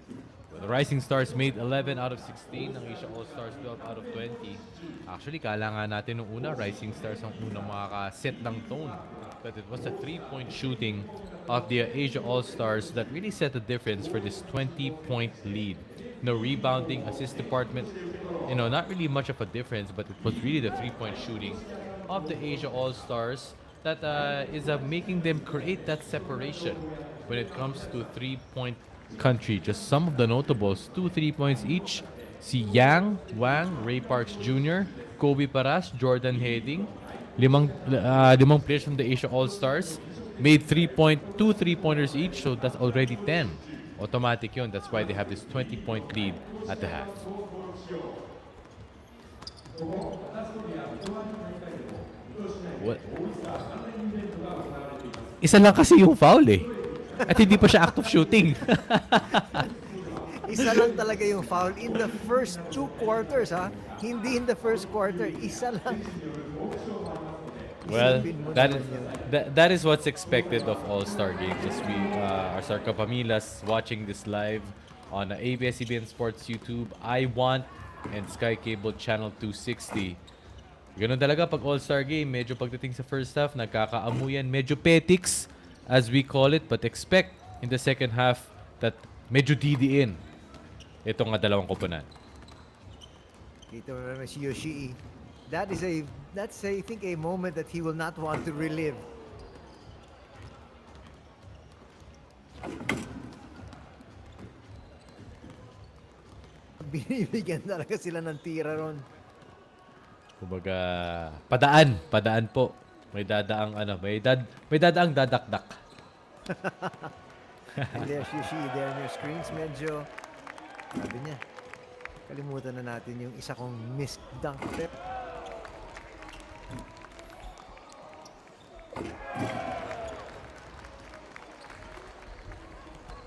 The Rising Stars made 11 out of 16. Ang Asia All-Stars 12 out of 20. Actually, kala nga natin nung una, Rising Stars ang unang makaka-set ng tone. But it was a three-point shooting of the Asia All-Stars that really set the difference for this 20-point lead. No rebounding, assist department, not really much of a difference, but it was really the three-point shooting of the Asia All-Stars that is making them create that separation when it comes to three-point country. Just some of the notables, 2 3-points each. Si Yang, Wang, Ray Parks Jr., Kobe Paras, Jordan Heading. Limang players from the Asia All-Stars made 2 3-pointers each, so that's already 10. Automatic yun. That's why they have this 20-point lead at the half. What? Isa lang kasi yung foul eh. At hindi pa siya act of shooting. Isa lang talaga yung foul in the first 2 quarters, ha? Hindi in the first quarter. Isa lang. Well, that is what's expected of All-Star games. As we are Sarka Pamilas watching this live on ABS-CBN Sports YouTube. I want and Sky Cable Channel 260. Ganun talaga pag All-Star Game, medyo pagdating sa first half, nagkakaamuyan, medyo petics as we call it, but expect in the second half that medyo didiin itong dalawang koponan. Dito naman si Yoshii. That's I think a moment that he will not want to relive. Binibigyan talaga sila ng tira ron. Kumbaga, padaan po. May dadaang may dadaang dadakdak. And there's Yoshii there on your screens. Medyo, sabi niya, kalimutan na natin yung isa kong missed dunk trip.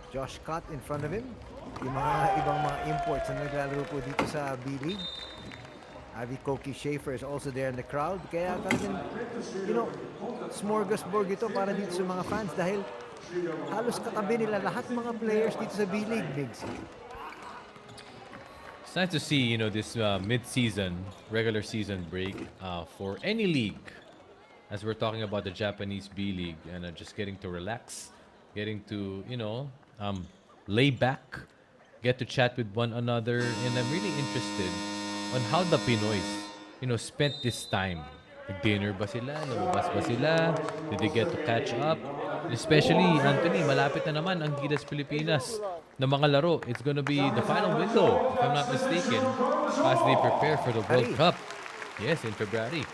Josh Cott in front of him. Yung mga ibang mga imports na naglalaro po dito sa B.LEAGUE. Avi Koki Schaefer is also there in the crowd. Kaya talagang, smorgasbord ito para dito sa mga fans dahil halos katabi nila lahat mga players dito sa B.LEAGUE, Bigs. It's nice to see, this mid-season, regular season break for any league. As we're talking about the Japanese B.LEAGUE and just getting to relax, getting to, lay back, get to chat with one another, and I'm really interested on how the Pinoys, spent this time. Nag-dinner ba sila? Lumabas ba sila? Did they get to catch up? Especially, Anthony, malapit na naman ang Gilas Pilipinas na mga laro. It's gonna be the final window, if I'm not mistaken, as they prepare for the World Cup. Yes, in February.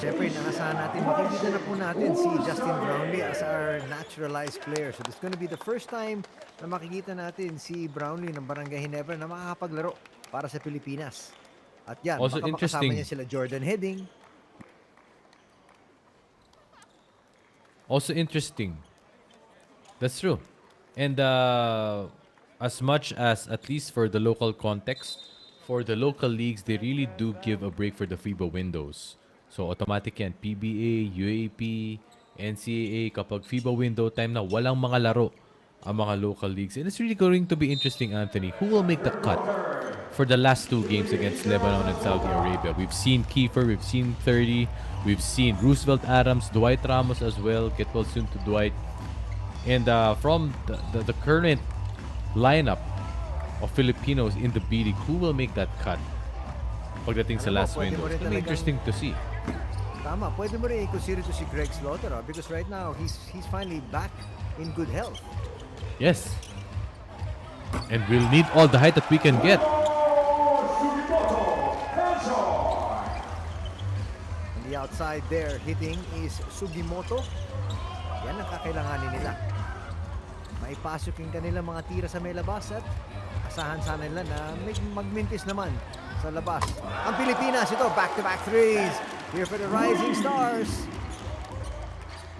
Siyempre, nakasahan natin, makikita na po natin si Justin Brownlee as our naturalized player. So this is going to be the first time na makikita natin si Brownlee ng Barangay Ginebra na makakapaglaro para sa Pilipinas. At yan, Also baka makasama interesting. niya sila Jordan Heading. Also interesting. That's true. And as much as, at least for the local context, for the local leagues, they really do give a break for the FIBA windows. So automatic yan, PBA, UAP, NCAA, kapag FIBA window time na, walang mga laro ang mga local leagues. And it's really going to be interesting, Anthony. Who will make the cut for the last two games against Lebanon and Saudi Arabia? We've seen Kiefer, we've seen 30, we've seen Roosevelt Adams, Dwight Ramos as well. Get well soon to Dwight. And from the current lineup of Filipinos in the B.LEAGUE, who will make that cut pagdating sa last window? It's going to be interesting to see. Tama, pwede mo rin i-consider to si Greg Slaughter because right now, he's finally back in good health. Yes. And we'll need all the height that we can get. On the outside there, hitting is Sugimoto. Yan ang kakailanganin nila. Maipasok yung kanilang mga tira sa may labas at asahan sana nila na magmintis naman sa labas. Ang Pilipinas, ito, back-to-back threes. Here for the Rising Stars.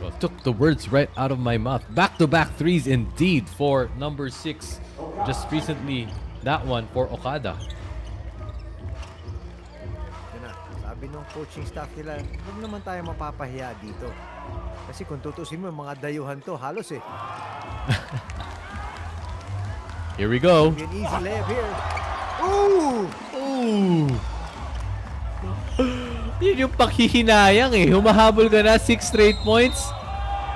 Well, took the words right out of my mouth. Back-to-back threes indeed for number 6. Just recently, that one for Okada. Yun na, sabi nung coaching staff nila, huwag naman tayo mapapahiya dito. Kasi kung tutusin mo, mga dayuhan to, halos eh. Here we go. An easy layup here. Ooh! Ooh! Yun yung paghihinayang eh. Humahabol ka na 6 straight points.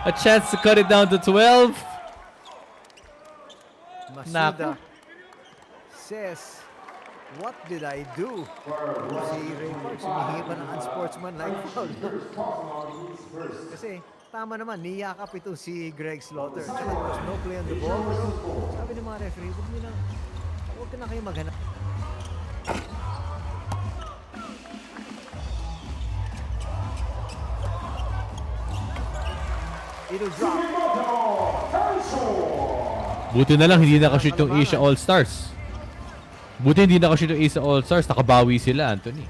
A chance to cut it down to 12. Masuda says, what did I do? Si Raymond, sumihingi pa ng unsportsmanlike foul. Kasi, tama naman, niyakap ito si Greg Slaughter. Tsaka there was no play on the ball. Sabi ng mga referee, huwag ka na kayo maghanap. It'll drop. Buti na lang hindi nakashoot yung Asia All-Stars. Buti hindi nakashoot yung Asia All-Stars. Nakabawi sila, Anthony.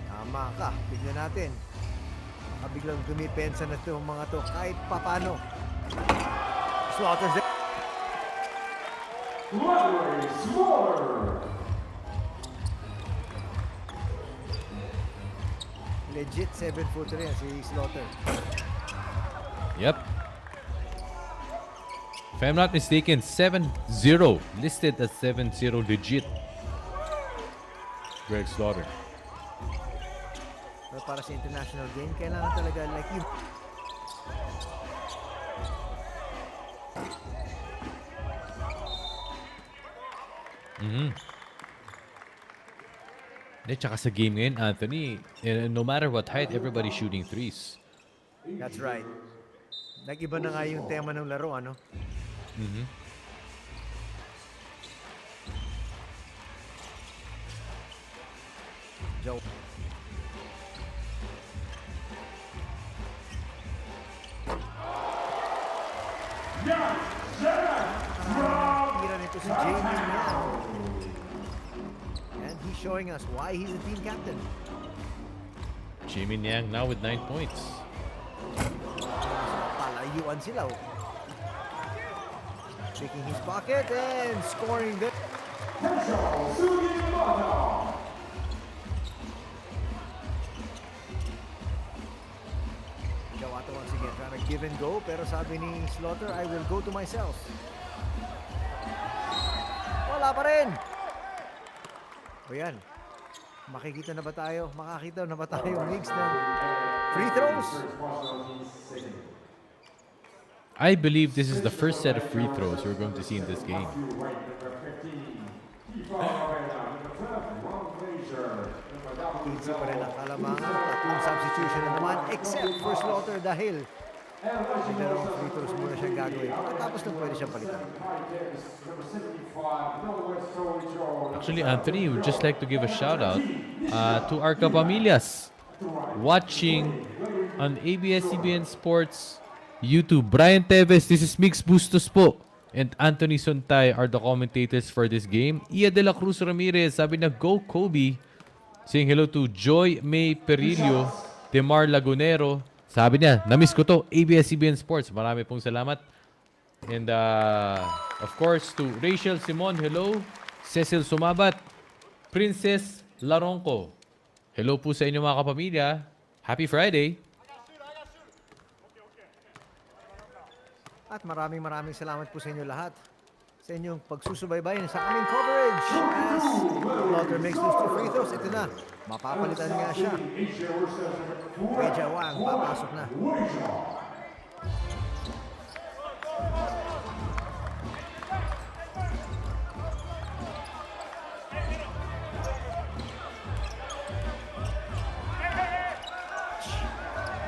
Tama ka. Tignan natin. Biglang dumipensa na itong mga to kahit papano. Slaughter's there. Legit 7-footer yan si Slaughter. Yep. If I'm not mistaken, 7-0. Listed as 7-0 legit. Greg Slaughter. Pero para sa international game, kailangan talaga like you. Tsaka sa game ngayon, Anthony, no matter what height, everybody's shooting threes. That's right. Nag-iba na nga yung tema ng laro, ano? Joe. Tira nito si Jamie Yang. And he's showing us why he's the team captain. Jimin Yang now with 9 points. Palayuan sila. Checking his pocket and scoring there. Jawata once again trying to give and go, pero sabi ni Slaughter, I will go to myself. Wala pa rin. O yan. Makikita na ba tayo? Makakita na ba tayo mix ng free throws? I believe this is the first set of free throws we're going to see in this game. Easy pa rin ang kalamangan. Tatlong substitution na naman except for Slaughter dahil may dalawang free throws muna siyang gagawin. Pagkatapos nang pwede siyang palitan. Actually, Anthony, we would just like to give a shout out to our kapamillas watching on ABS-CBN Sports YouTube. Brian Teves, this is Mix Bustos po. And Anthony Sontay are the commentators for this game. Ia de la Cruz Ramirez, sabi na, Go Kobe. Saying hello to Joy May Perillo, Temar Lagunero. Sabi niya, namiss ko to, ABS-CBN Sports. Marami pong salamat. And of course, to Rachel Simon, hello. Cecil Sumabat, Princess Laronco. Hello po sa inyo mga kapamilya. Happy Friday. At maraming salamat po sa inyo lahat sa inyong pagsusubaybay sa aming coverage as Slaughter makes those two free throws. Ito na, mapapalitan nga siya. Medja Wang, papasok na.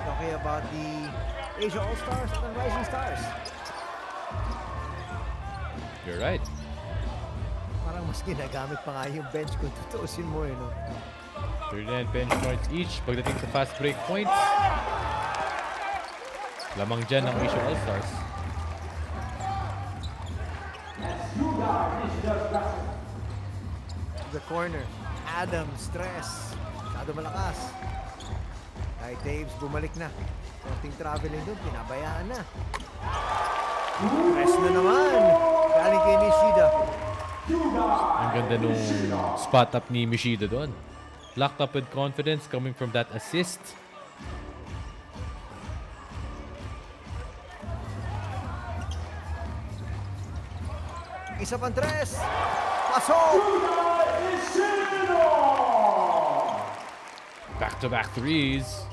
Talking about the Asia All-Stars and Rising Stars. You're right. Parang mas ginagamit pa nga yung bench kung tutuusin mo no? 39 bench points each. Pagdating sa fast break points, lamang dyan ng Asia All-Stars. The corner. Adam, stress. Masyado malakas. Kay Daves, bumalik na. Konting traveling doon, pinabayaan na. Press na naman. Galing kay Nishida. Ang ganda nung spot up ni Mishida doon. Locked up with confidence coming from that assist. Isa pang tres. Pasok! Back-to-back threes.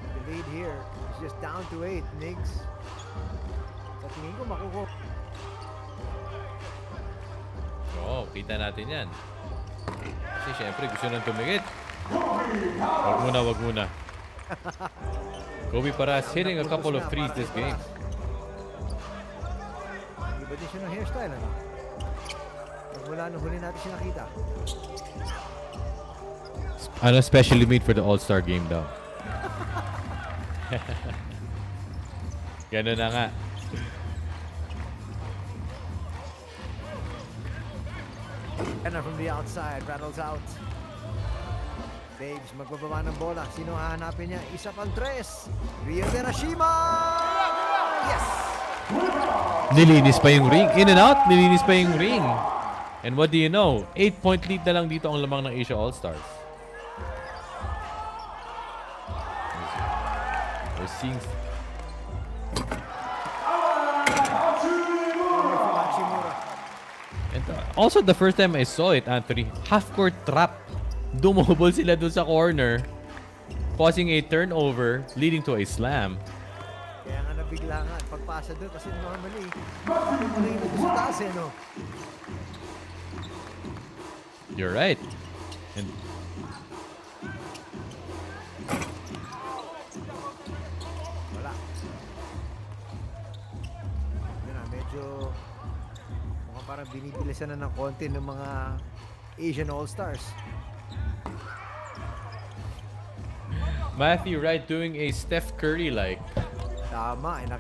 The lead here is just down to 8, Niggs. Sa tingin ko, makukuha. Oo, kita natin yan. Kasi syempre gusto nang tumigit. Wag muna. Kobe Paras hitting a couple of threes this game. Iba din siya ng hairstyle, ano? Mula nung huli natin siya nakita. Ano specially made for the All-Star game daw. Ganun na nga. And from the outside, rattles out. Daves, magbababa ng bola. Sino hahanapin niya? Isa pang tres. Rio Terashima! Yes! Nilinis pa yung ring. In and out, nilinis pa yung ring. And what do you know? 8-point lead na lang dito ang lamang ng Asia All-Stars. We're seeing... Also, the first time I saw it, Anthony, half-court trap. Dumobol sila dun sa corner, causing a turnover, leading to a slam. Kaya nga nabigla nga, pagpasa doon kasi normally, hindi mo na yung sa taas eh, no? You're right. And Wala. Yun na, medyo mukhang parang binibilisan na ng konti ng mga Asian All-Stars. Matthew Wright doing a Steph Curry-like. Tama, eh,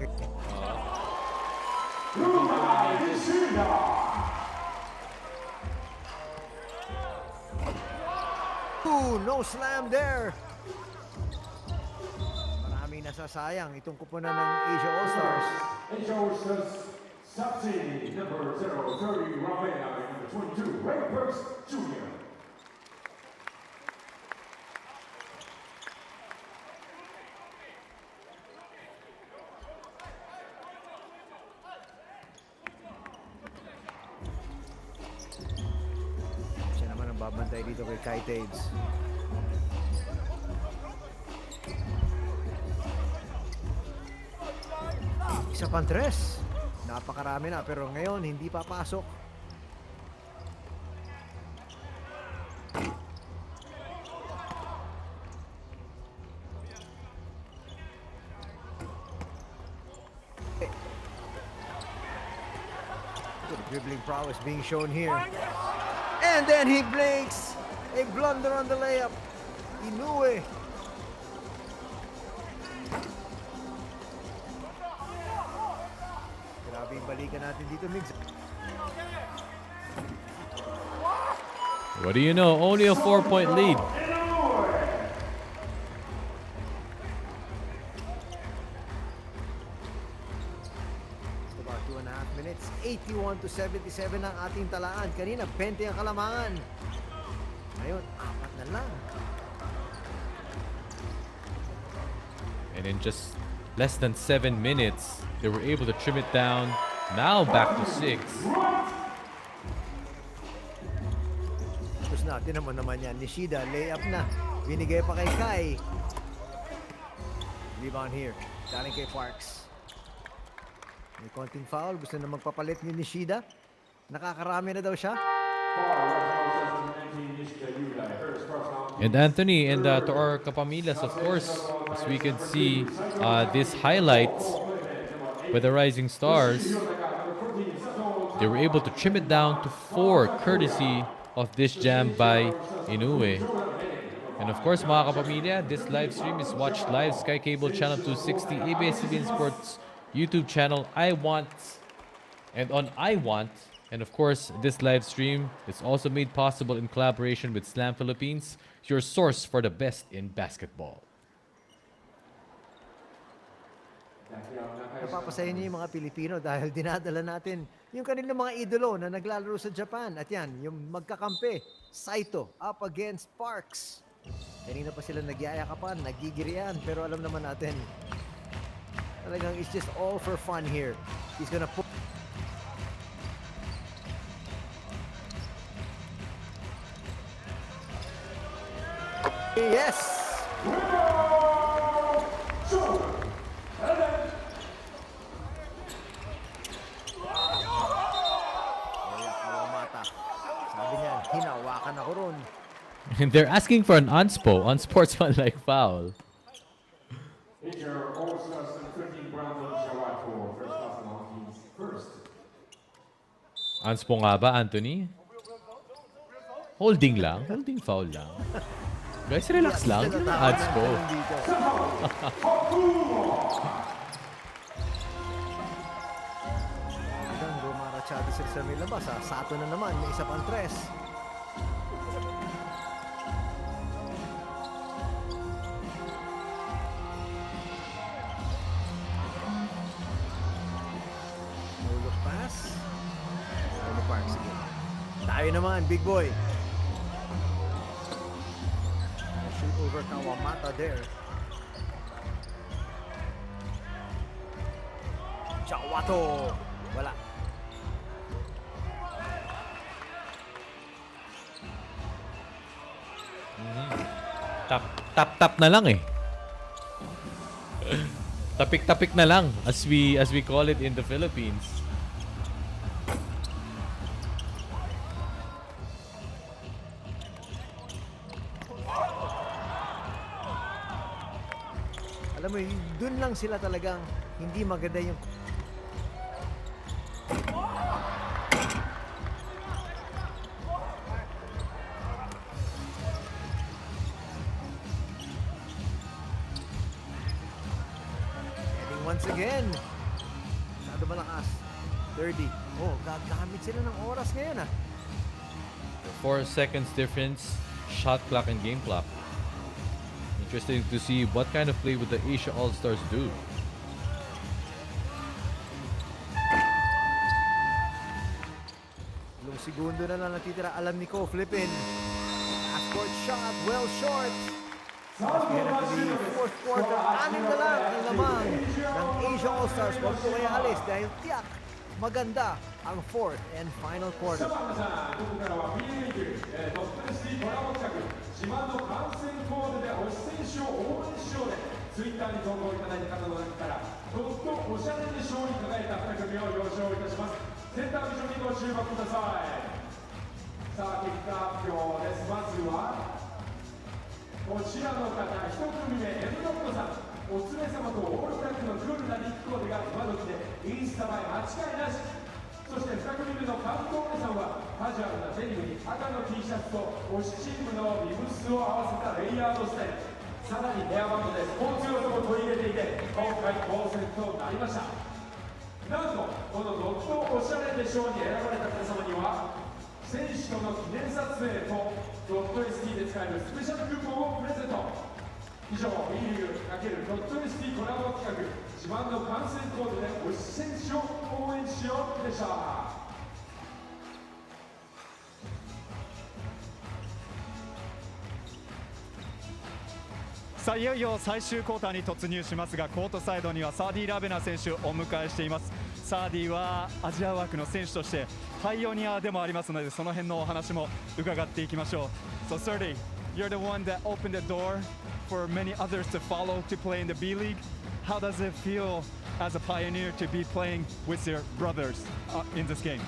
Ooh, no slam there. Maraming nasasayang itong kupunan ng Asia All-Stars. Asia All-Stars, Subteam number 030, Rafael, number 22, Ray Burks Jr. Siya naman ang babantay dito kay Kai Taves. Isa pang tres. Napakarami na pero ngayon hindi papasok. Good dribbling prowess being shown here. And then he blinks. A blunder on the layup. Inoue. Grabe yung balikan natin dito, Migs. What do you know? Only a 4-point lead. Just about 2.5 minutes. 81-77 ang ating talaan. Kanina, 20 ang kalamangan. Ngayon, 4 na lang. And in just less than 7 minutes, they were able to trim it down. Now back to 6. Tapos na, tinan mo naman yan. Nishida, layup na. Binigay pa kay Kai. Rebound here. Galing kay Parks. May konting foul. Gusto na magpapalit ni Nishida. Nakakarami na daw siya. And Anthony, and to our kapamilyas, of course, as we can see this highlights with the Rising Stars, they were able to trim it down to 4 courtesy of this jam by Inoue. And of course, mga kapamilya, this live stream is watched live Sky Cable Channel 260, ABS-CBN Sports YouTube channel, I Want, and on I Want. And of course, this live stream is also made possible in collaboration with Slam Philippines, your source for the best in basketball. Napapasaya niyo yung mga Pilipino dahil dinadala natin yung kanilang mga idolo na naglalaro sa Japan. At yan, yung magkakampi, Saito up against Parks. Kanina pa sila nagyayakapan, nagigirian, pero alam naman natin, talagang it's just all for fun here. He's gonna put yes! Sabi niya, hinawakan ako ron. And they're asking for an unsportsmanlike foul. Major All-Stars and 13 Brandon Shavato, first class teams first. Anspo nga ba, Anthony? Holding lang. Holding foul lang. Guys, relax lang. Anspo. Hanggang bumarachado sila sa may labas. Sato na naman, may isa pang tres. No look pass. Ano Parks again. Tayo naman, big boy. Shoot over Kawamata there. Chawato. Wala. Tap na lang eh. Tapik-tapik na lang as we call it in the Philippines. Alam mo, dun lang sila talagang hindi maganda yung heading once again. Masyado malakas. 30. Oh, gagamit sila ng oras ngayon 4 seconds difference, shot clock and game clock. Interesting to see what kind of play would the Asia All-Stars do. Ilang segundo na lang natitira. Alam ni Ko, flippin. Half-court shot, well short. As we head into the fourth quarter, anim na lang ang lamang ng Asia All-Stars. Huwag po kayo alis dahil tiyak maganda ang fourth and final quarter. ここからは B.LEAGUE トップ3コラボ企画自慢の観戦コーデで推し選手を応援しようで Twitter に投稿いただいた方の中からとっとおしゃれで賞に輝いた2組を表彰いたしますセンタービジョンにご注目くださいさあ結果発表ですまずはこちらの方1組目 M ロットさんお連れ様とオールブラックのクールなリックコーデが今時でインスタ映え間違いなしそして2組目の関東目さんはカジュアルなデニムに赤の T シャツと推しチームのビブスを合わせたレイヤードスタイルさらにヘアバンドでスポーツ要素も取り入れていて今回当選となりましたなんとこのドットおしゃれで賞に選ばれた皆様には選手との記念撮影とドット ST で使えるスペシャルクーポンをプレゼント以上 B.LEAGUE× ドット ST コラボ企画自慢の観戦コーデで推し選手を応援しようでしたさあいよいよ最終クォーターに突入しますがコートサイドにはサーディ・ラベナ選手をお迎えしていますサーディはアジア枠の選手としてパイオニアでもありますのでその辺のお話も伺っていきましょう So Serdi, you're the one that opened the door for many others to follow to play in the B.LEAGUE How does it feel as a pioneer to be playing with your brothers in this game?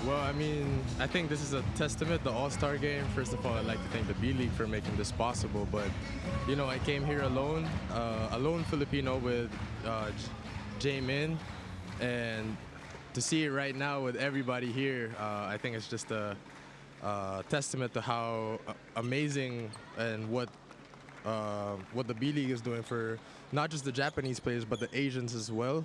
Well, I mean, I think this is a testament, the All-Star game. First of all, I'd like to thank the B.LEAGUE for making this possible. But, you know, I came here alone, a lone Filipino with Jae-min. And to see it right now with everybody here, I think it's just a testament to how amazing and what the B.LEAGUE is doing for not just the Japanese players, but the Asians as well.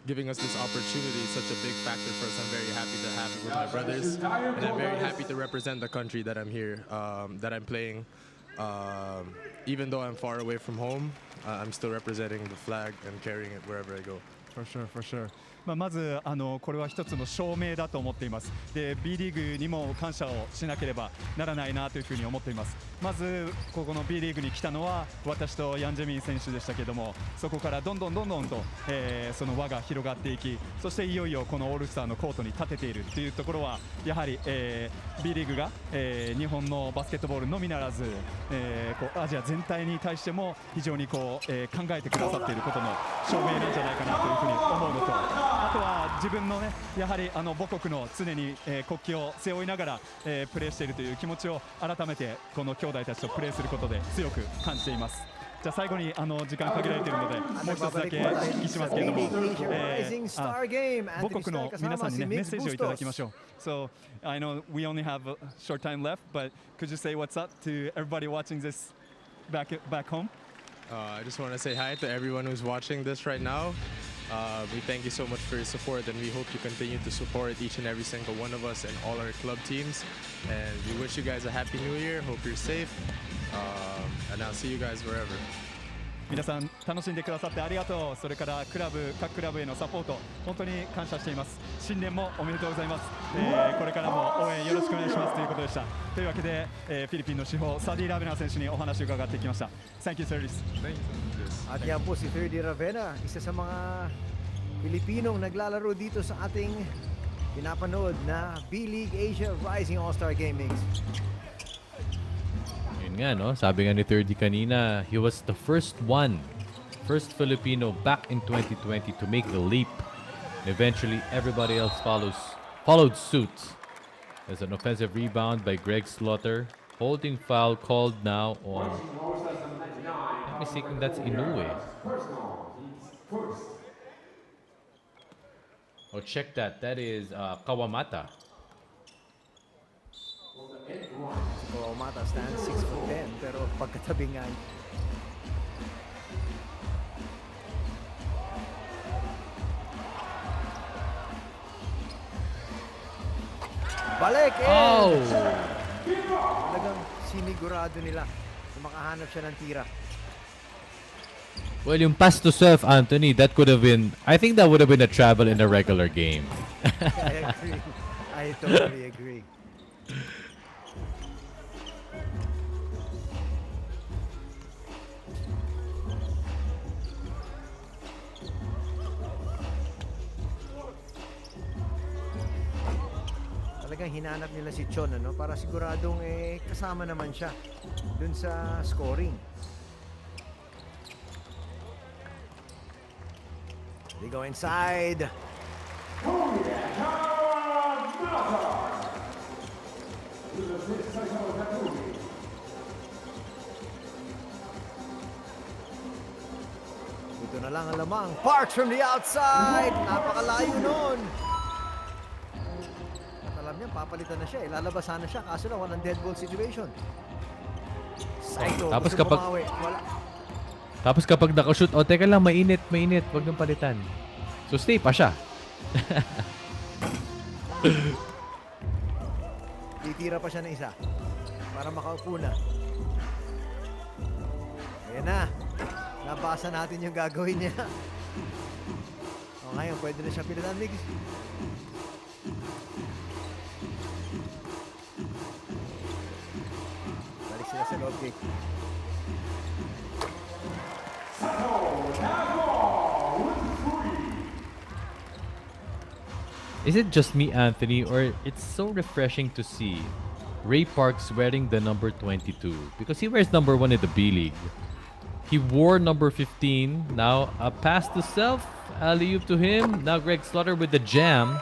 Giving us this opportunity is such a big factor for us. I'm very happy to have it with my brothers. And I'm very happy to represent the country that I'm here, that I'm playing. Even though I'm far away from home, I'm still representing the flag and carrying it wherever I go. For sure, for sure. まずこれは一つの証明だと思っています。で、B リーグにも感謝をしなければならないなというふうに思っています。まずここの B リーグに来たのは私とヤン・ジェミン選手でしたけども、そこからどんどんと、その輪が広がっていき、そしていよいよこのオールスターのコートに立てているというところはやはり、B リーグが、日本のバスケットボールのみならず、アジア全体に対しても非常に考えてくださっていることの証明なんじゃないかなというふうに思うのと。あとは自分のね、やはり母国の常に、国旗を背負いながら、プレーしているという気持ちを改めてこの兄弟たちとプレーすることで強く感じています。じゃあ最後に時間限られているのでもう一つだけお聞きしますけれども、母国の皆さんにねメッセージをいただきましょう。So I know we only have a short time left, but could you say what's up to everybody watching this back home? I just want to say hi to everyone who's watching this right now. We thank you so much for your support, and we hope you continue to support each and every single one of us and all our club teams. And we wish you guys a happy new year. Hope you're safe. And I'll see you guys wherever. 皆さん楽しんでくださってありがとう。それから各クラブへのサポート本当に感謝しています。新年もおめでとうございます。これからも応援よろしくお願いしますということでした。というわけで、フィリピンの主砲サーディ・ラベナ選手にお話を伺ってきました。Thank you, Serdi. At yan po si Ferdy Ravena, isa sa mga Pilipinong naglalaro dito sa ating pinapanood na B.LEAGUE Asia Rising All-Star Gaming. nga, no? Sabi nga ni 30 kanina, he was the first Filipino back in 2020 to make the leap. And eventually, everybody else followed suit. There's an offensive rebound by Greg Slaughter. Holding foul called now on... I'm mistaken, that's Inoue. Oh, check that. That is Kawamata. Kawamata stands 6'10", pero pagkatabi nga balik in! Oh! Talagang sinigurado nila na makahanap siya ng tira. Well, yung pass to self, Anthony, that could have been... I think that would have been a travel in a regular game. I agree. I totally agree. Talagang hinanap nila si Chon, ano, para siguradong kasama naman siya dun sa scoring. They go inside. Ito na lang ang lamang. Parks from the outside. Napakalayo nun. At alam niya, papalitan na siya. Lalabasan na siya. Kaso lang, walang dead ball situation. Saito, Tapos gusto kapag- bumawi. Wala. Tapos kapag nakashoot, teka lang, mainit. Huwag nang palitan. So, stay pa siya. Titira pa siya ng isa. Para makaupo na. Ayan na. Nabasa natin yung gagawin niya. O ngayon, pwede na siya pilitan. Migs. Balik sila sa loob gate. Is it just me, Anthony, or it's so refreshing to see Ray Parks wearing the number 22? Because he wears number 1 in the B-League. He wore number 15. Now, a pass to self. Alley-oop to him. Now, Greg Slaughter with the jam.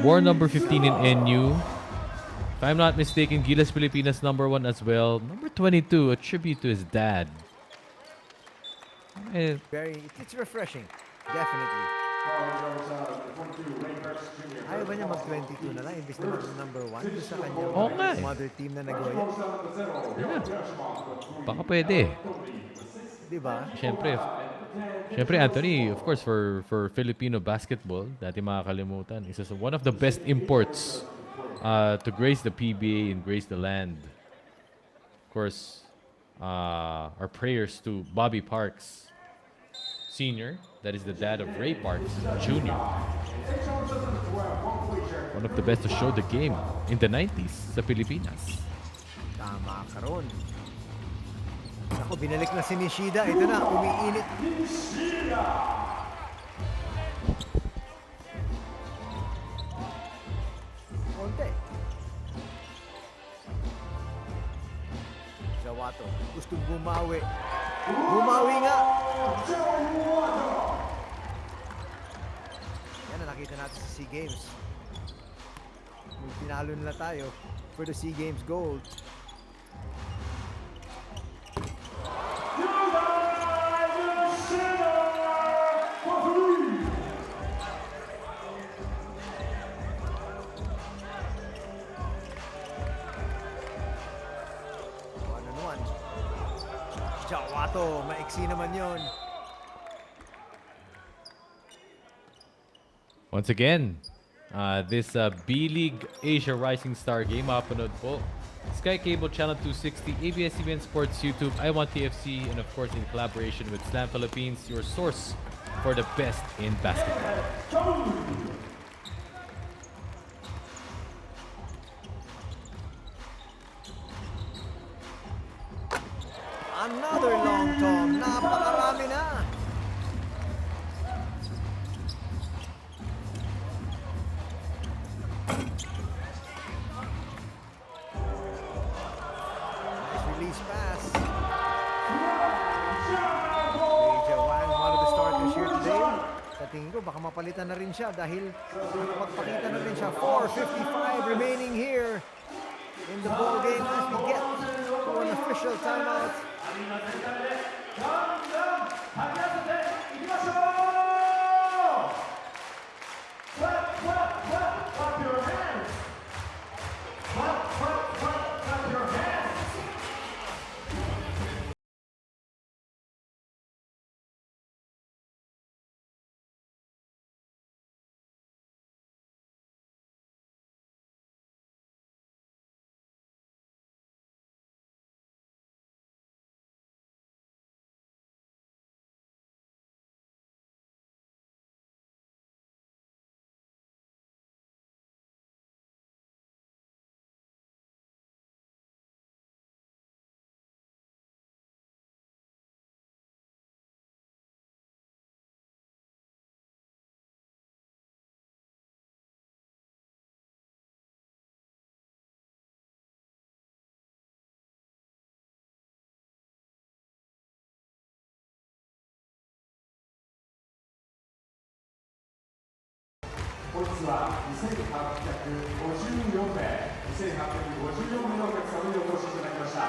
Wore number 15 in NU. If I'm not mistaken, Gilas Pilipinas number 1 as well. Number 22, a tribute to his dad. It's refreshing. Definitely. Ayaw ba niya mag-22 na lang imbis na mag-number 1 doon sa kanyang Oo nga eh. mother team na Nagoya? Baka pwede. Diba? Siyempre, Anthony, of course, for Filipino basketball, dati makakalimutan, isa sa one of the best imports to grace the PBA and grace the land. Of course, our prayers to Bobby Parks Sr., that is the dad of Ray Parks Jr. One of the best to show the game in the 90s sa Pilipinas. Tama ka ron. Ako, binalik na si Nishida. Ito na, umiinit. Konti. Jawato, gustong bumawi. Bumawi nga! Yan na nakita natin sa SEA Games. Kung pinalo nila tayo for the SEA Games gold. Jawato, maiksi naman yun. Once again, this B-League Asia Rising Star game, mapanood po. Sky Cable Channel 260, ABS-CBN Sports YouTube, I Want TFC, and of course in collaboration with Slam Philippines, your source for the best in basketball. Another long tom. Napakarami na. Nice release pass. baka mapalitan na rin siya dahil nakapagpakita na rin siya. 4:55 remaining here in the ball game as we get to an official timeout.本日は2854名、2854名のお客様にお越しいただきました。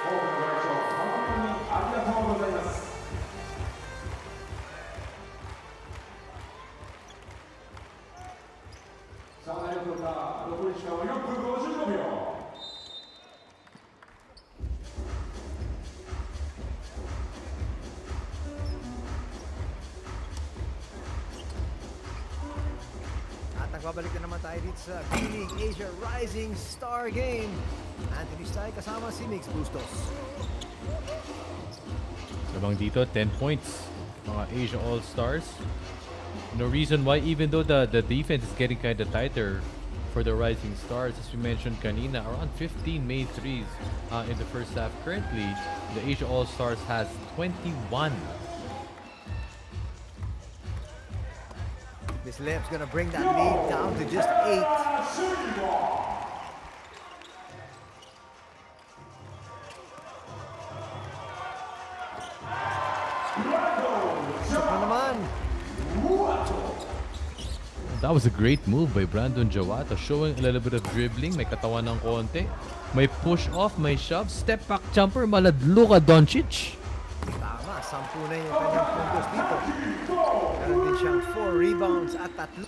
多くのご来場誠にありがとうございます。さあ、何を取った残り時間は4分55秒。Nagbabalik na naman tayo dito sa B.LEAGUE Asia Rising Star Game. Anthony Stay kasama si Mix Bustos. Sabang dito, 10 points. Mga Asia All-Stars. No reason why, even though the defense is getting kind of tighter for the Rising Stars, as we mentioned kanina, around 15 made threes in the first half. Currently, the Asia All-Stars has 21. This layup's gonna bring that lead down to just 8. Isa pa naman. That was a great move by Brandon Jawato, showing a little bit of dribbling, may katawan ng konti, may push off, may shove, step back jumper, Luka Doncic. Tama, 10 na yung kanyang puntos dito. Meron din siyang 4 rebounds at 3.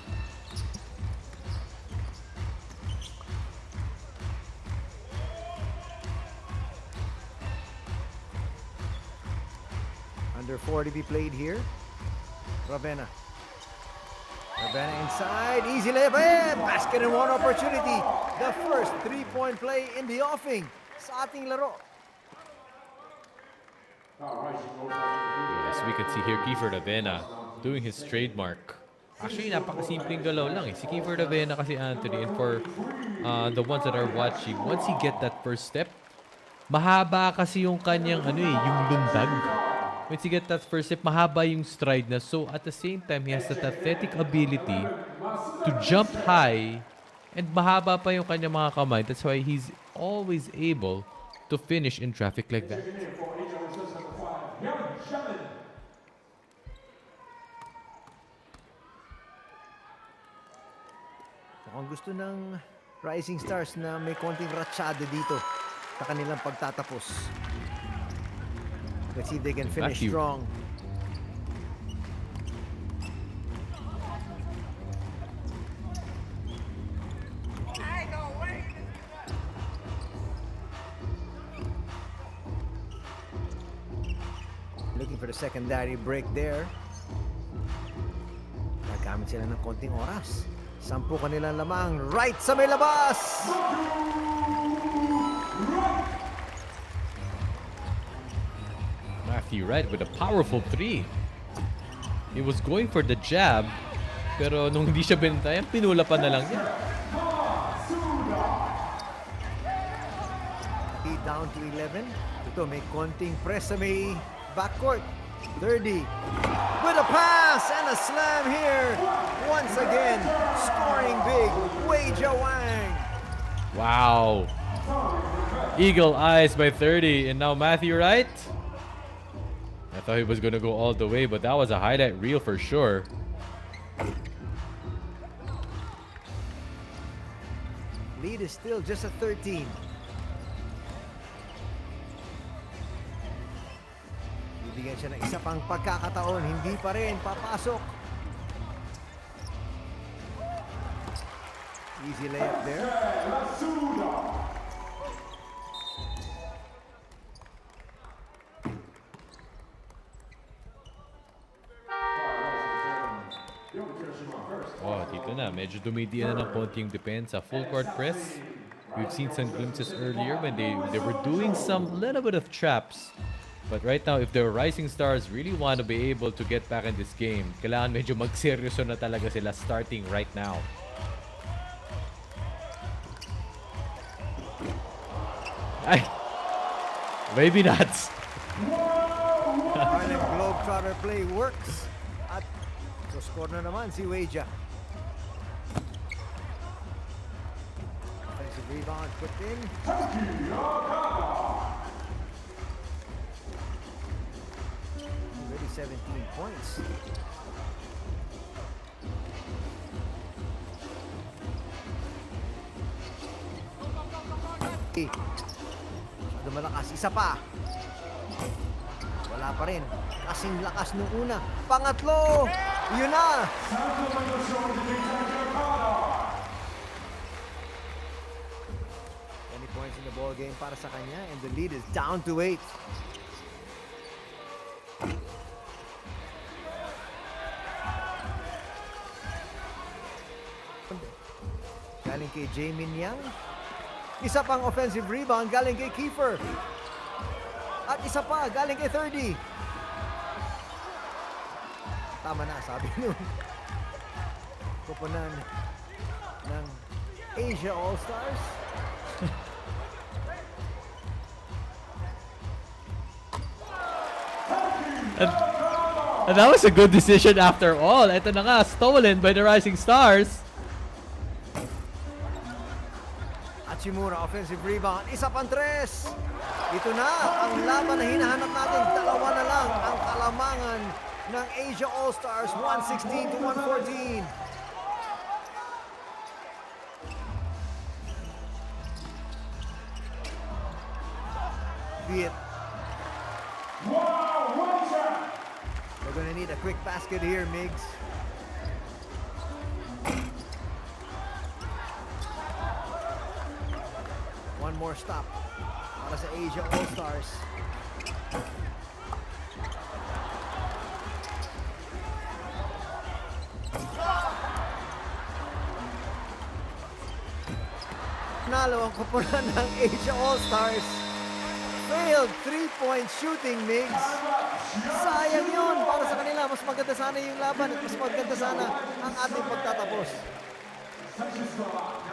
Under 4 to be played here. Ravenna inside, easy layup, basket and one opportunity. The first 3-point play in the offing sa ating laro. Yes, we can see here Kiefer Ravena doing his trademark. Actually, napakasimpleng galaw lang eh. Si Kiefer Ravena kasi, Anthony, and for the ones that are watching, once he get that first step, mahaba kasi yung kanyang yung lundag. Once he get that first step, mahaba yung stride na. So at the same time, he has that athletic ability to jump high and mahaba pa yung kanyang mga kamay. That's why he's always able to finish in traffic like that. Mukhang gusto ng Rising Stars na may konting ratsyada dito sa kanilang pagtatapos. Let's see if they can finish strong. Looking for the secondary break there. Nagamit sila ng konting oras. 10 kanilang lamang. Right sa may labas! Matthew Wright with a powerful 3. He was going for the jab, pero nung hindi siya bintayan, pinula pa na lang niya. Down to 11. Ito, may konting press sa may backcourt. 30. With a pass and a slam here. Once again, scoring big. Wei Jawang. Wow. Eagle eyes by 30. And now Matthew Wright. I thought he was going to go all the way, but that was a highlight reel for sure. lead is still just at 13. Bibigyan siya ng isa pang pagkakataon. Hindi pa rin. Papasok. Easy layup there. Oh, dito na. Medyo dumidiyan na ng konti yung depensa. Full court press. We've seen some glimpses earlier when they were doing some little bit of traps. But right now, if the Rising Stars really want to be able to get back in this game, kailangan medyo magseryoso na talaga sila starting right now. Ay! Maybe not. Harlem Globetrotter play works. At so score na naman si Weja. Offensive rebound put in. Already 17 points. Masyado malakas. Isa pa. Wala pa rin. Kasing lakas nung una. Pangatlo! Yun na! 20 points in the ball game para sa kanya and the lead is down to 8. Galing kay Jamin Yang. Isa pang offensive rebound galing kay Kiefer. At isa pa galing kay 30. Tama na, sabi nun. Kupunan ng Asia All-Stars. And that was a good decision after all. Ito na nga, stolen by the Rising Stars. Hachimura, offensive rebound. Isa pang tres. Ito na ang laban na hinahanap natin. Dalawa na lang ang kalamangan ng Asia All-Stars. 116 to 114. Be it. They're gonna need a quick basket here, Migs. One more stop para sa Asia All-Stars. Nalo ang kupunan ng Asia All-Stars. Failed 3-point shooting, Migs. Sayang yun para sa kanila. Mas maganda sana yung laban at mas maganda sana ang ating pagtatapos.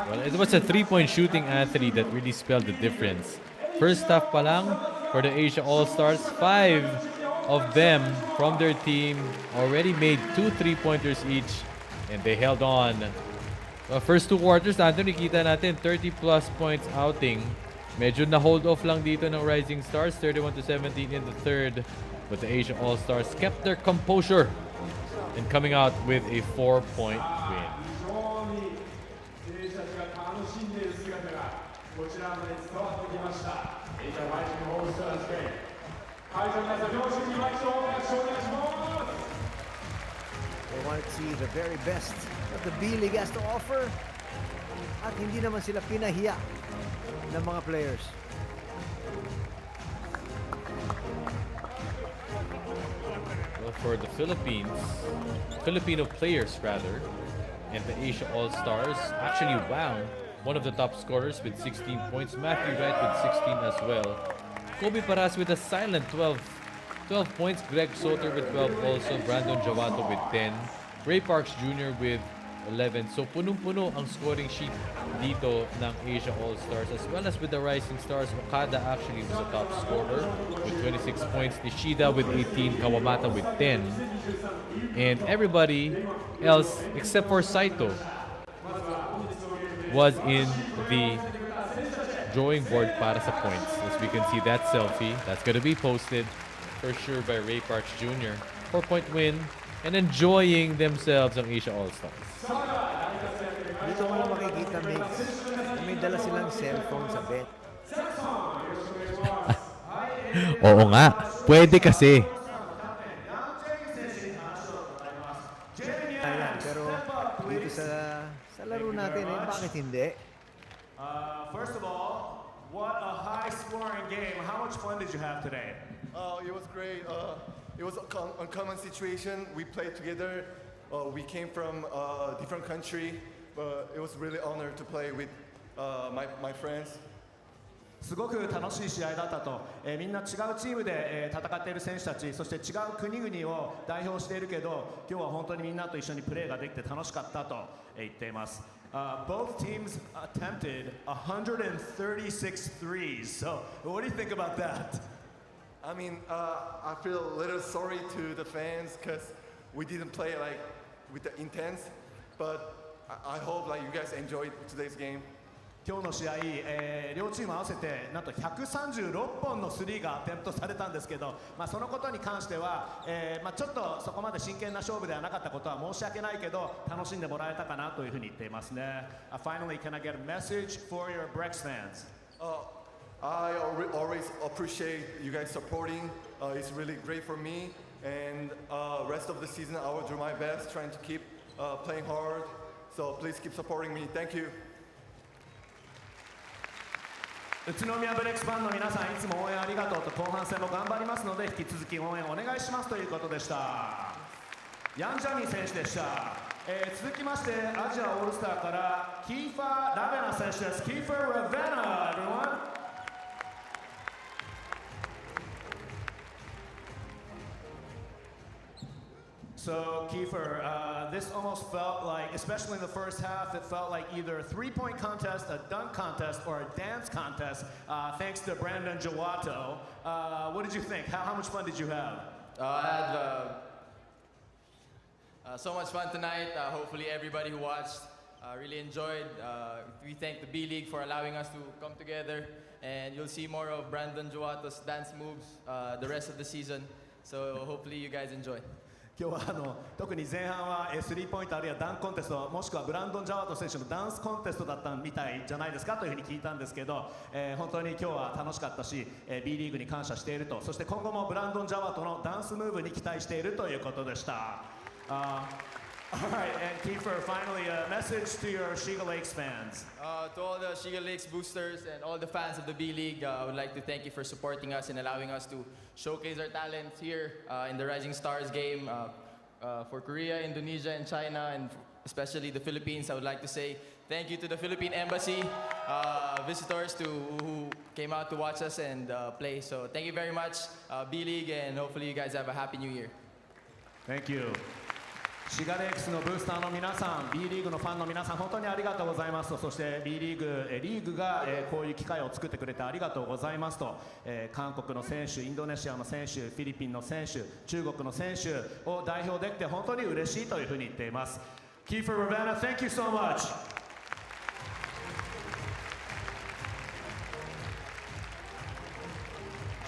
Well, it was a 3-point shooting, Anthony, that really spelled the difference. First half pa lang for the Asia All-Stars, 5 of them from their team already made 2 3-pointers each, and they held on. First 2 quarters, Anthony, kita natin 30-plus points outing. Medyo na-hold off lang dito ng Rising Stars, 31-17 in the third. But the Asia All-Stars kept their composure and coming out with a 4-point win. こちらまで伝わってきました。エイジャーライジングオールスターズゲーム。会場の皆さん、両手にマイクをお願いします。 They wanted to see the very best that the B.LEAGUE has to offer. At hindi naman sila pinahiya ng mga players. Well, for the Filipino players rather, and the Asia All-Stars, actually wound one of the top scorers with 16 points, Matthew Wright with 16 as well. Kobe Paras with a silent 12 points, Greg Soter with 12 also, Brandon Jawato with 10, Ray Parks Jr. with 11. So punong-puno ang scoring sheet dito ng Asia All-Stars, as well as with the Rising Stars. Okada actually was a top scorer with 26 points, Nishida with 18, Kawamata with 10. And everybody else except for Saito was in the drawing board para sa points. As we can see that selfie, that's going to be posted for sure by Ray Parks Jr. 4-point win and enjoying themselves ang Asia All-Stars. Dito mo na makikita, Migs, medyo dala silang cellphone sa bench. Oo nga, pwede kasi. Ayan, pero dito sa laro natin, bakit hindi? First of all, what a high-scoring game. How much fun did you have today? It was great. It was a uncommon situation. We played together. We came from a different country, but it was really honor to play with my friends. すごく楽しい試合だったと、みんな違うチームで、戦っている選手たち、そして違う国々を代表しているけど、今日は本当にみんなと一緒にプレーができて楽しかったと、言っています。Both teams attempted 136 threes. So, what do you think about that? I mean, I feel a little sorry to the fans because we didn't play like with the intense, but I hope like you guys enjoyed today's game. 今日の試合、両チーム合わせてなんと136本のスリーがアテンプトされたんですけど、そのことに関しては、ちょっとそこまで真剣な勝負ではなかったことは申し訳ないけど、楽しんでもらえたかなというふうに言っていますね。Finally, can I get a message for your Brex fans? I always appreciate you guys supporting. It's really great for me, and rest of the season I will do my best trying to keep playing hard. So please keep supporting me. Thank you. 宇都宮ブレックスファンの皆さん、いつも応援ありがとうと、後半戦も頑張りますので引き続き応援お願いしますということでした。ヤン・ジャミー選手でした。続きましてアジアオールスターからキーファー・ラベナ選手です。キーファー・ラベナ、everyone。So, Kiefer, this almost felt like, especially in the first half, it felt like either a three-point contest, a dunk contest, or a dance contest, thanks to Brandon Jawato. What did you think? How much fun did you have? I had so much fun tonight. Hopefully everybody who watched really enjoyed. We thank the B-League for allowing us to come together, and you'll see more of Brandon Jawato's dance moves the rest of the season. So hopefully you guys enjoy. 今日は特に前半はスリーポイントあるいはダンクコンテスト、もしくはブランドン・ジャワート選手のダンスコンテストだったみたいじゃないですかというふうに聞いたんですけど、本当に今日は楽しかったし、B リーグに感謝していると、そして今後もブランドン・ジャワートのダンスムーブに期待しているということでした。All right, and Kiefer, finally, a message to your Shiga Lakes fans. To all the Shiga Lakes boosters and all the fans of the B-League, I would like to thank you for supporting us and allowing us to showcase our talents here in the Rising Stars game. For Korea, Indonesia, and China, and especially the Philippines, I would like to say thank you to the Philippine Embassy, visitors who came out to watch us and play. So thank you very much, B-League, and hopefully you guys have a happy new year. Thank you. シガレックスのブースターの皆さん、B リーグのファンの皆さん、本当にありがとうございますと、そして B リーグ、リーグが、こういう機会を作ってくれてありがとうございますと、韓国の選手、インドネシアの選手、フィリピンの選手、中国の選手を代表できて本当に嬉しいというふうに言っています。Kiefer Ravenna, thank you so much.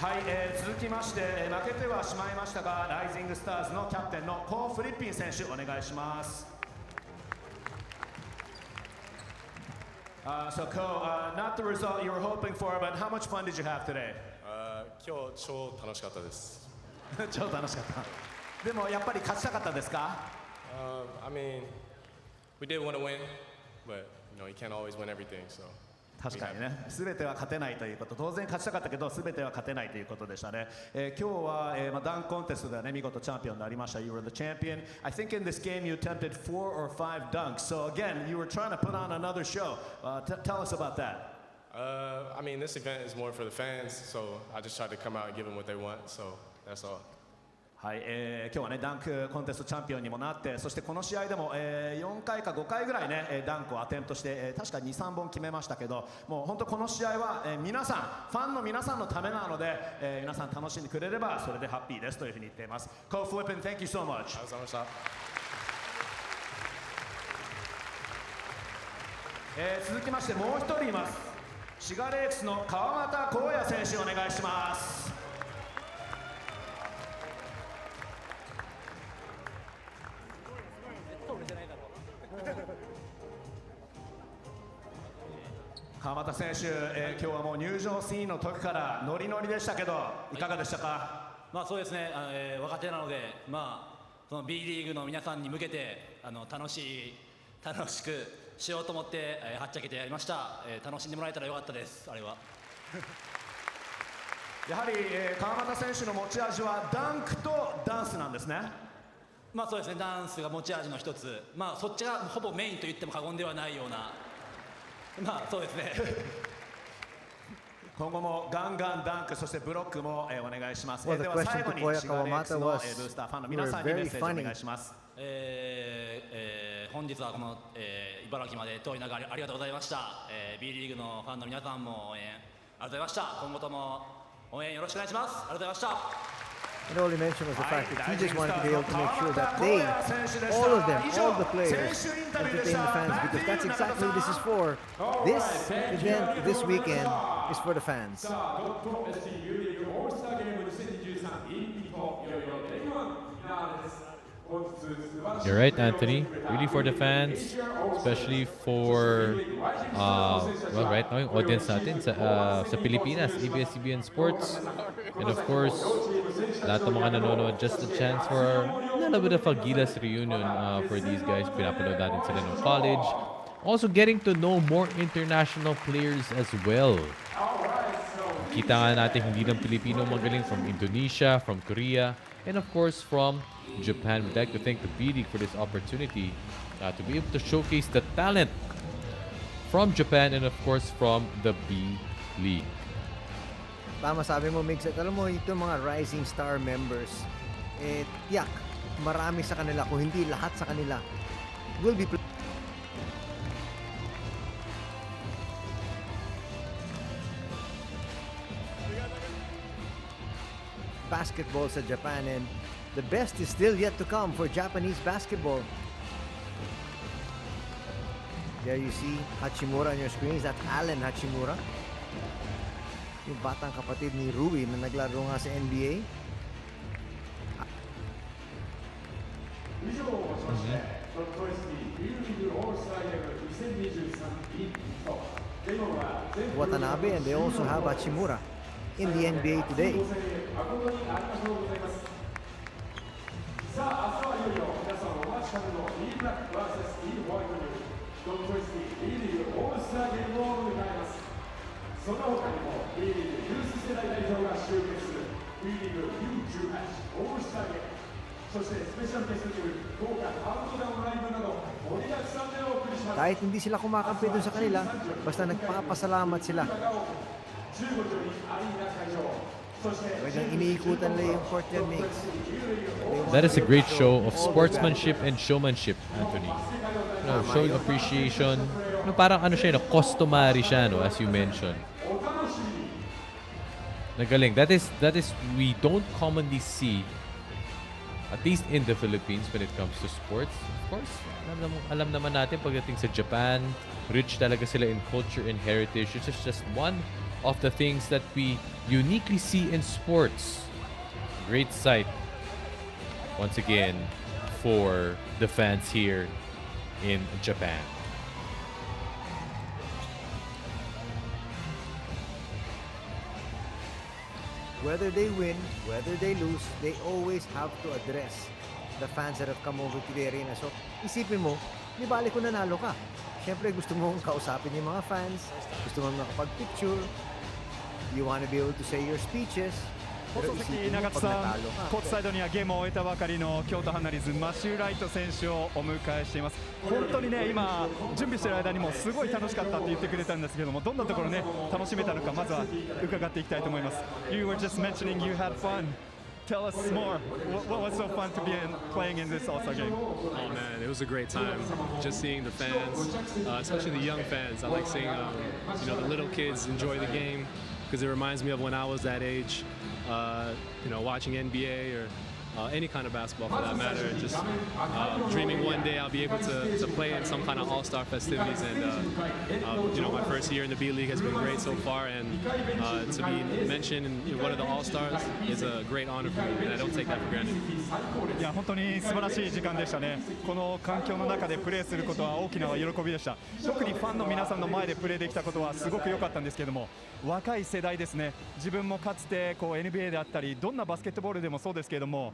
はい、続きまして、負けてはしまいましたが、ライジングスターズのキャプテンのコー・フリッピン選手、お願いします。So, Ko, not the result you were hoping for, but how much fun did you have today? 今日超楽しかったです。超楽しかった。でもやっぱり勝ちたかったですか？ I mean, we did want to win, but you know you can't always win everything, so. 確かにね、すべては勝てないということ、当然勝ちたかったけど、すべては勝てないということでしたね。今日は、ダンクコンテストではね、見事チャンピオンになりました。You were the champion. I think in this game you attempted 4 or 5 dunks. So again, you were trying to put on another show. Tell us about that. I mean, this event is more for the fans, so I just tried to come out and give them what they want. So that's all. はい、今日はねダンクコンテストチャンピオンにもなって、そしてこの試合でも、4回か5回ぐらいねダンクをアテンプトして、確か 2,3 本決めましたけど、もう本当この試合は、皆さんファンの皆さんのためなので、皆さん楽しんでくれればそれでハッピーですというふうに言っています。Ko Flippin, thank you so much. ありがとうございました。続きましてもう一人います。シガレークスの川又光也選手、お願いします。川又選手、今日はもう入場シーンの時からノリノリでしたけど、いかがでしたか？そうですね、若手なので、その B リーグの皆さんに向けて楽しくしようと思って、はっちゃけてやりました、楽しんでもらえたらよかったです。あれはやはり、川又選手の持ち味はダンクとダンスなんですね。そうですね、ダンスが持ち味の一つ、そっちがほぼメインと言っても過言ではないような、そうですね今後もガンガンダンク、そしてブロックも、お願いします。Well, the では question 最後 to に Koya シガレックスの、ブ Kawamata ー was, スターファンの you 皆 were さんにメ very ッセージお funny. 願いします。本日はこの、茨城まで遠い中ありがとうございました、B リーグのファンの皆さんも応援ありがとうございました。今後とも応援よろしくお願いします。ありがとうございました。And all he mentioned was the fact that he just wanted to be able to make sure that they, all of them, all the players, entertain the fans, because that's exactly what this is for. This event, this weekend, is for the fans. You're right, Anthony. Really for the fans, especially for well, right now yung audience natin sa Pilipinas, ABS-CBN Sports, and of course, lahat ng mga nanonood, just a chance for a little bit of a Gilas reunion for these guys. Pinapanood natin sila ng college. Also getting to know more international players as well. Kita nga natin hindi lang Pilipino magaling from Indonesia, from Korea, and of course from Japan. We'd like to thank the B.LEAGUE for this opportunity to be able to showcase the talent from Japan and of course from the B.LEAGUE. Tama sabi mo, Migs. At alam mo, itong mga Rising Star members, tiyak, marami sa kanila, kung hindi lahat sa kanila, will be basketball sa Japan, and the best is still yet to come for Japanese basketball. There you see Hachimura on your screens. That's Allen Hachimura, yung batang kapatid ni Rui na naglaro nga sa NBA. Watanabe, and they also have Hachimura in the NBA today. Kahit hindi sila kumakampi dun sa kanila, basta nagpapasalamat sila. Talagang iniikutan nila yung court yan, Mix. That is a great show of sportsmanship and showmanship, Anthony. Showing appreciation. Parang ano siya, customary siya, as you mentioned. Nagaling. That is we don't commonly see, at least in the Philippines, when it comes to sports. Of course, alam naman natin pagdating sa Japan, rich talaga sila in culture and heritage. It's just one of the things that we uniquely see in sports. Great sight, once again, for the fans here in Japan. Whether they win, whether they lose, they always have to address the fans that have come over to the arena. So, isipin mo, di bali kung nanalo ka. Siyempre, gusto mong kausapin yung mga fans, gusto mong makapag-picture, you want to be able to say your speeches. 放送席、中津さん、コートサイドにはゲームを終えたばかりの京都ハンナリーズ、マシュー・ライト選手をお迎えしています。本当にね、今、準備している間にもすごい楽しかったって言ってくれたんですけども、どんなところね、楽しめたのか、まずは伺っていきたいと思います。You were just mentioning you had fun. Tell us more. What was so fun to be playing in this All-Star game? Oh man, it was a great time. Just seeing the fans, especially the young fans. I like seeing the little kids enjoy the game because it reminds me of when I was that age. Watching NBA or any kind of basketball for that matter. Just dreaming one day I'll be able to play in some kind of all-star festivities, and you know, my first year in the B-League has been great so far, and to be mentioned in one of the all-stars is a great honor for me, and I don't take that for granted. いや本当に素晴らしい時間でしたね。この環境の中でプレーすることは大きな喜びでした。特にファンの皆さんの前でプレーできたことはすごく良かったんですけども、若い世代ですね。自分もかつてこう NBA であったりどんなバスケットボールでもそうですけども、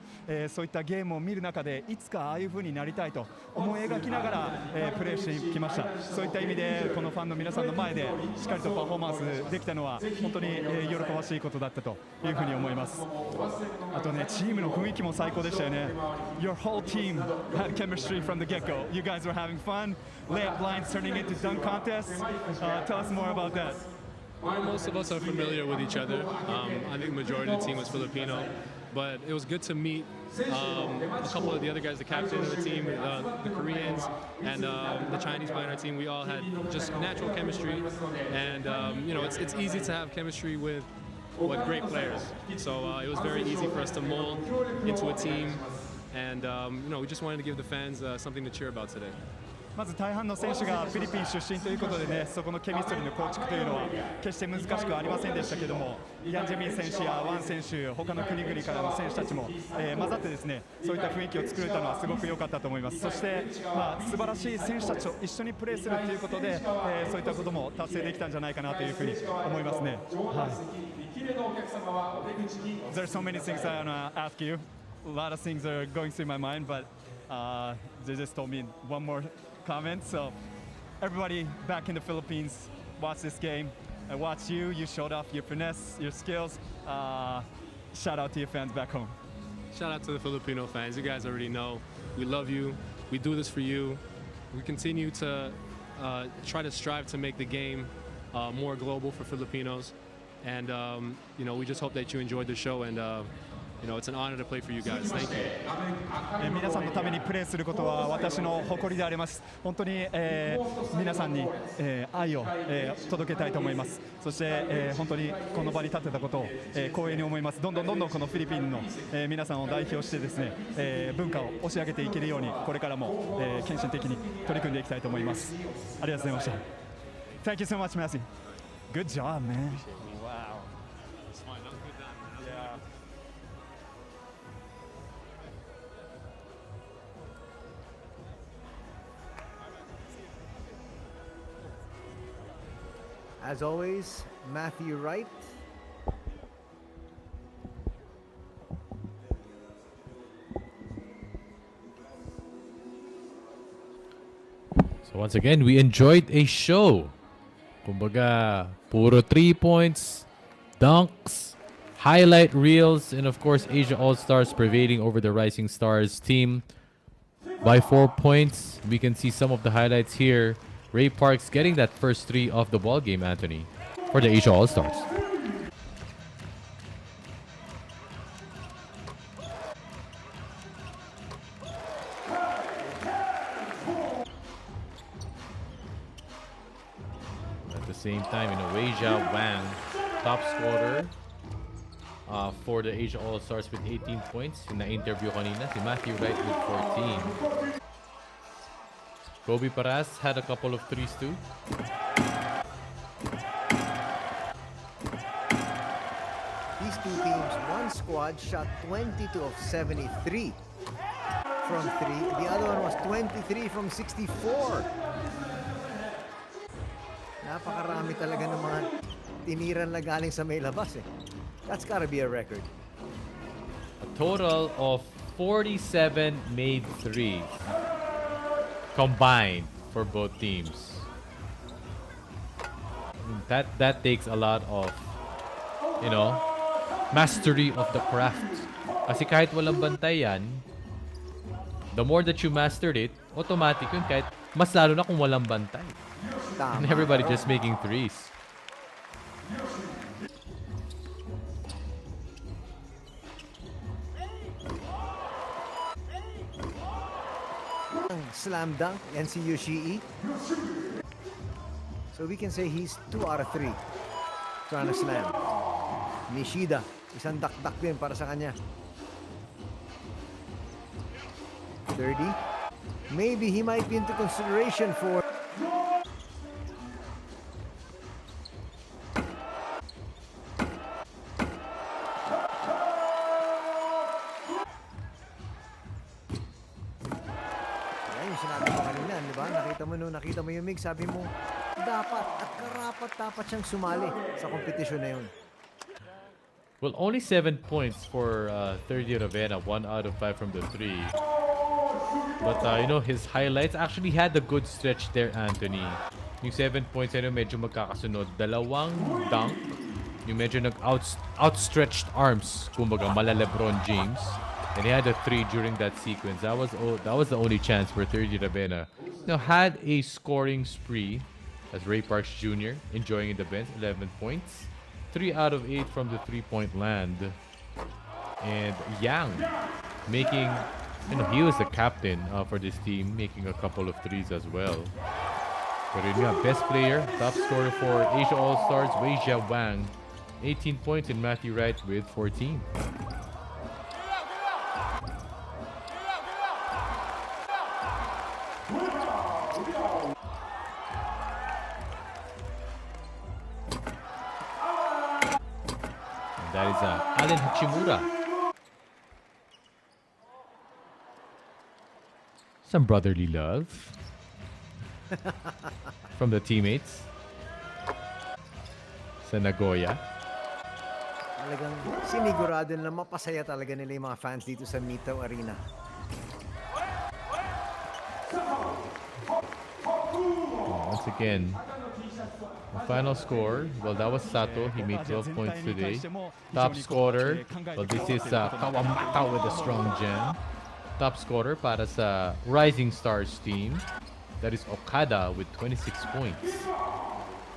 そういったゲームを見る中でいつかああいう風になりたいと思い描きながら、プレーしてきました。そういった意味でこのファンの皆さんの前でしっかりとパフォーマンスできたのは本当に喜ばしいことだったという風に思います。あとね、チームの雰囲気も最高でしたよね。Your whole team had chemistry from the get-go. You guys were having fun. Layup lines turning into dunk contests. Tell us more about that. Most of us are familiar with each other. I think the majority of the team was Filipino, but it was good to meet a couple of the other guys, the captain of the team, the Koreans, and the Chinese guy on our team. We all had just natural chemistry, and you know, it's easy to have chemistry with great players. So it was very easy for us to mold into a team, and you know, we just wanted to give the fans something to cheer about today. まず大半の選手がフィリピン出身ということでね、そこのケミストリーの構築というのは決して難しくはありませんでしたけども、ヤンジェミン選手やワン選手、他の国々からの選手たちも、混ざってですね、そういった雰囲気を作れたのはすごく良かったと思います。そして、素晴らしい選手たちと一緒にプレーするということで、そういったことも達成できたんじゃないかなというふうに思いますね。はい。There's so many things I wanna ask you. A lot of things are going through my mind, but they just told me one more comment. So everybody back in the Philippines, watch this game. I watched you. You showed off your finesse, your skills. Shout out to your fans back home. Shout out to the Filipino fans. You guys already know we love you. We do this for you. We continue to try to strive to make the game more global for Filipinos. And you know, we just hope that you enjoyed the show, and you know, it's an honor to play for you guys. Thank you. 皆さんのためにプレーすることは私の誇りであります。本当に、皆さんに、愛を、届けたいと思います。そして、本当にこの場に立てたことを、光栄に思います。どんどんこのフィリピンの、皆さんを代表してですね、文化を押し上げていけるようにこれからも、献身的に取り組んでいきたいと思います。ありがとうございました。Thank you so much, Massey. Good job, man. Wow. Yeah. As always, Matthew Wright. So once again, we enjoyed a show. Kumbaga, puro 3 points, dunks, highlight reels, and of course, Asia All-Stars prevailing over the Rising Stars team by 4 points. We can see some of the highlights here. Ray Parks getting that first 3 of the ball game, Anthony, for the Asia All-Stars. At the same time, Weijia Wang, top scorer for the Asia All-Stars with 18 points. Yung na-interview kanina, si Matthew Wright with 14. Kobe Paras had a couple of threes too. These two teams, one squad shot 22 of 73 from 3. The other one was 23 from 64. Napakarami talaga ng mga tiniran na galing sa may labas eh. That's gotta be a record. A total of 47 made threes combined for both teams. That takes a lot of, you know, mastery of the craft. Kasi kahit walang bantay yan, the more that you mastered it, automatic yun, kahit mas lalo na kung walang bantay. And everybody just making threes. Slam dunk, NC Yoshii. So we can say he's 2 out of 3 trying to slam. Nishida, isang dak-dak din para sa kanya. 30. Maybe he might be into consideration for... Yan yung sinabi ko kanina, di ba? Nakita mo yung mix, sabi mo, dapat at karapat-dapat siyang sumali sa kompetisyon na yun. Well, only 7 points for 30 Ravenna, 1 out of 5 from the 3. But you know, his highlights actually had a good stretch there, Anthony. Yung 7 points, ano, medyo magkakasunod. Dalawang dunk, yung medyo outstretched arms, kumbaga, mala LeBron James. And he had a 3 during that sequence. That was the only chance for 30 Ravenna. Now, had a scoring spree as Ray Parks Jr. enjoying in the bench, 11 points. 3 out of 8 from the 3-point land. And Yang making, you know, he was the captain for this team, making a couple of threes as well. But yun nga, best player, top scorer for Asia All-Stars, Wei Jia Wang. 18 points and Matthew Wright with 14. That is Allen Hachimura. Some brotherly love from the teammates sa Nagoya. Talagang sinigurado na mapasaya talaga nila yung mga fans dito sa MITO Arena. Once again, the final score, well, that was Sato. He made 12 points today. Top scorer, well, this is Kawamata with a strong gem. Top scorer para sa Rising Stars team. That is Okada with 26 points.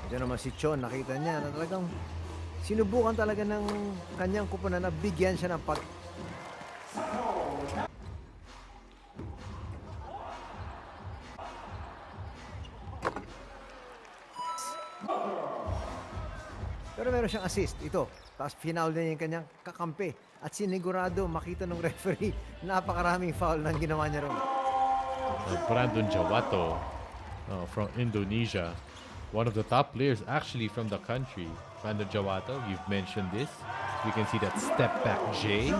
Diyan naman si Chon, nakita niya na talagang sinubukan talaga ng kanyang kupunan na bigyan siya ng pag... Pero meron siyang assist, ito. Tapos final na yung kanyang kakampi. At sinigurado makita ng referee, napakaraming foul na ginawa niya ron. Brandon Jawato from Indonesia. One of the top players actually from the country. Brandon Jawato, you've mentioned this. We can see that step back J.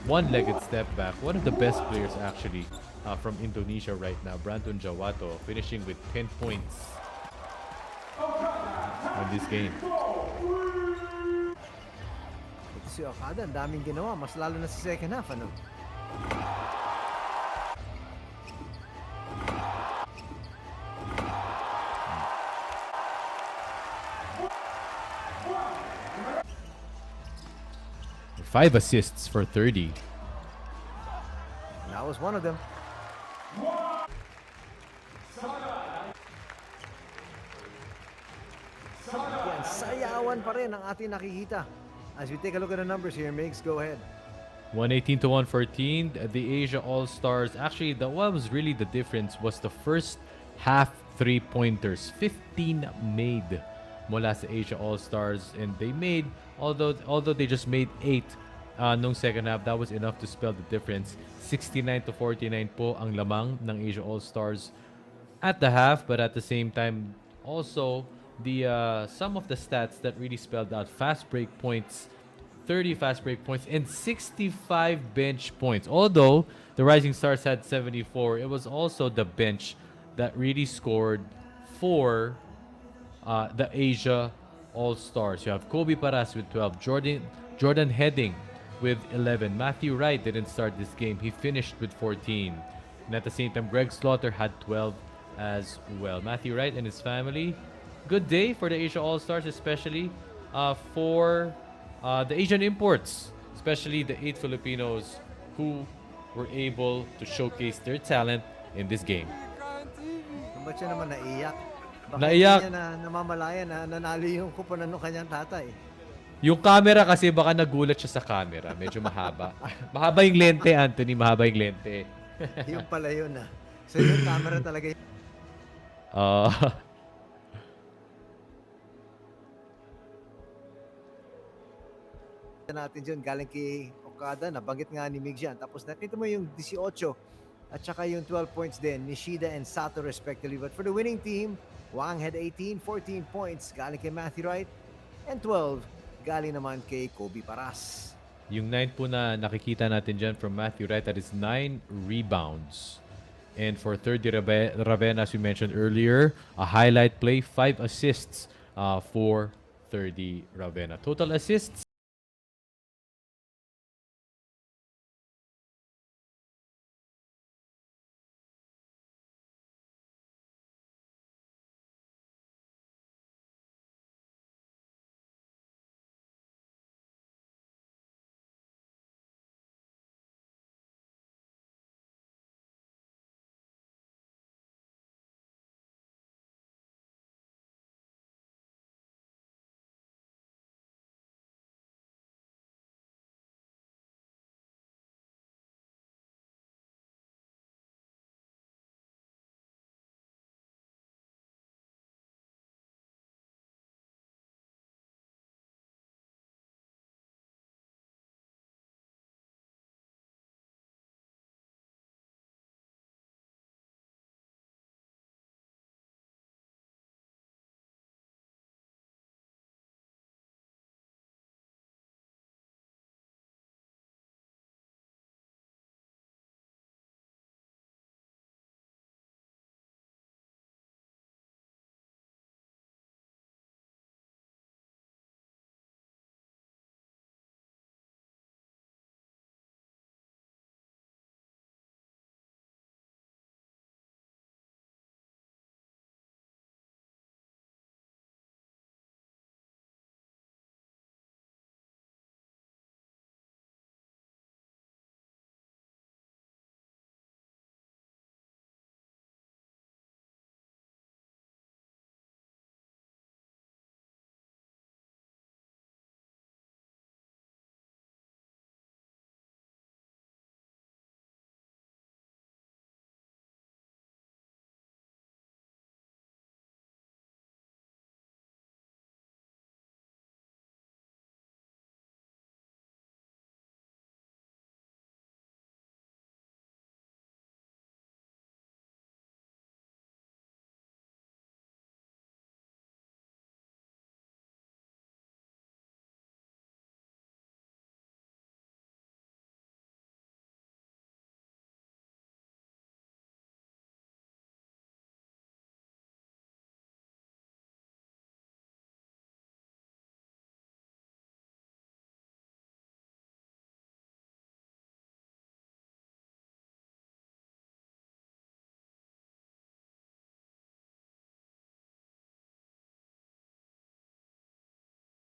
One-legged step back. One of the best players actually from Indonesia right now. Brandon Jawato finishing with 10 points in this game. Ito si Okada, ang daming ginawa. Mas lalo na sa second half, ano? Five assists for 30. That was one of them. Yan, sayawan pa rin ang ating nakikita. As we take a look at the numbers here, Migs, go ahead. 118 to 114. The Asia All-Stars. Actually, what was really the difference was the first half three-pointers. 15 made mula sa Asia All-Stars. And they made, although they just made 8 nung second half, that was enough to spell the difference. 69 to 49 po ang lamang ng Asia All-Stars at the half. But at the same time, also, the some of the stats that really spelled out fast break points, 30 fast break points, and 65 bench points. Although the Rising Stars had 74, it was also the bench that really scored for the Asia All-Stars. You have Kobe Paras with 12, Jordan Heading with 11. Matthew Wright didn't start this game. He finished with 14. And at the same time, Greg Slaughter had 12 as well. Matthew Wright and his family. Good day for the Asia All-Stars, especially for the Asian imports, especially the 8 Filipinos who were able to showcase their talent in this game. Ba't siya naman naiyak? Baka Naiyak. hindi niya na namamalayan na nanalo yung kupunan ng kanyang tatay. Yung camera kasi baka nagulat siya sa camera. Medyo mahaba. Mahaba yung lente, Anthony. Mahaba yung lente. Yung pala yun ah. So yung camera talaga yun. natin dyan, galing kay Okada, nabanggit nga ni Migs yan. Tapos nakita mo yung 18 at saka yung 12 points din, Nishida and Sato respectively. But for the winning team, Wang had 18, 14 points galing kay Matthew Wright, and 12 galing naman kay Kobe Paras. Yung 9 po na nakikita natin dyan from Matthew Wright, that is 9 rebounds. And for 30 Ravena, as we mentioned earlier, a highlight play, 5 assists for 30 Ravena. Total assists,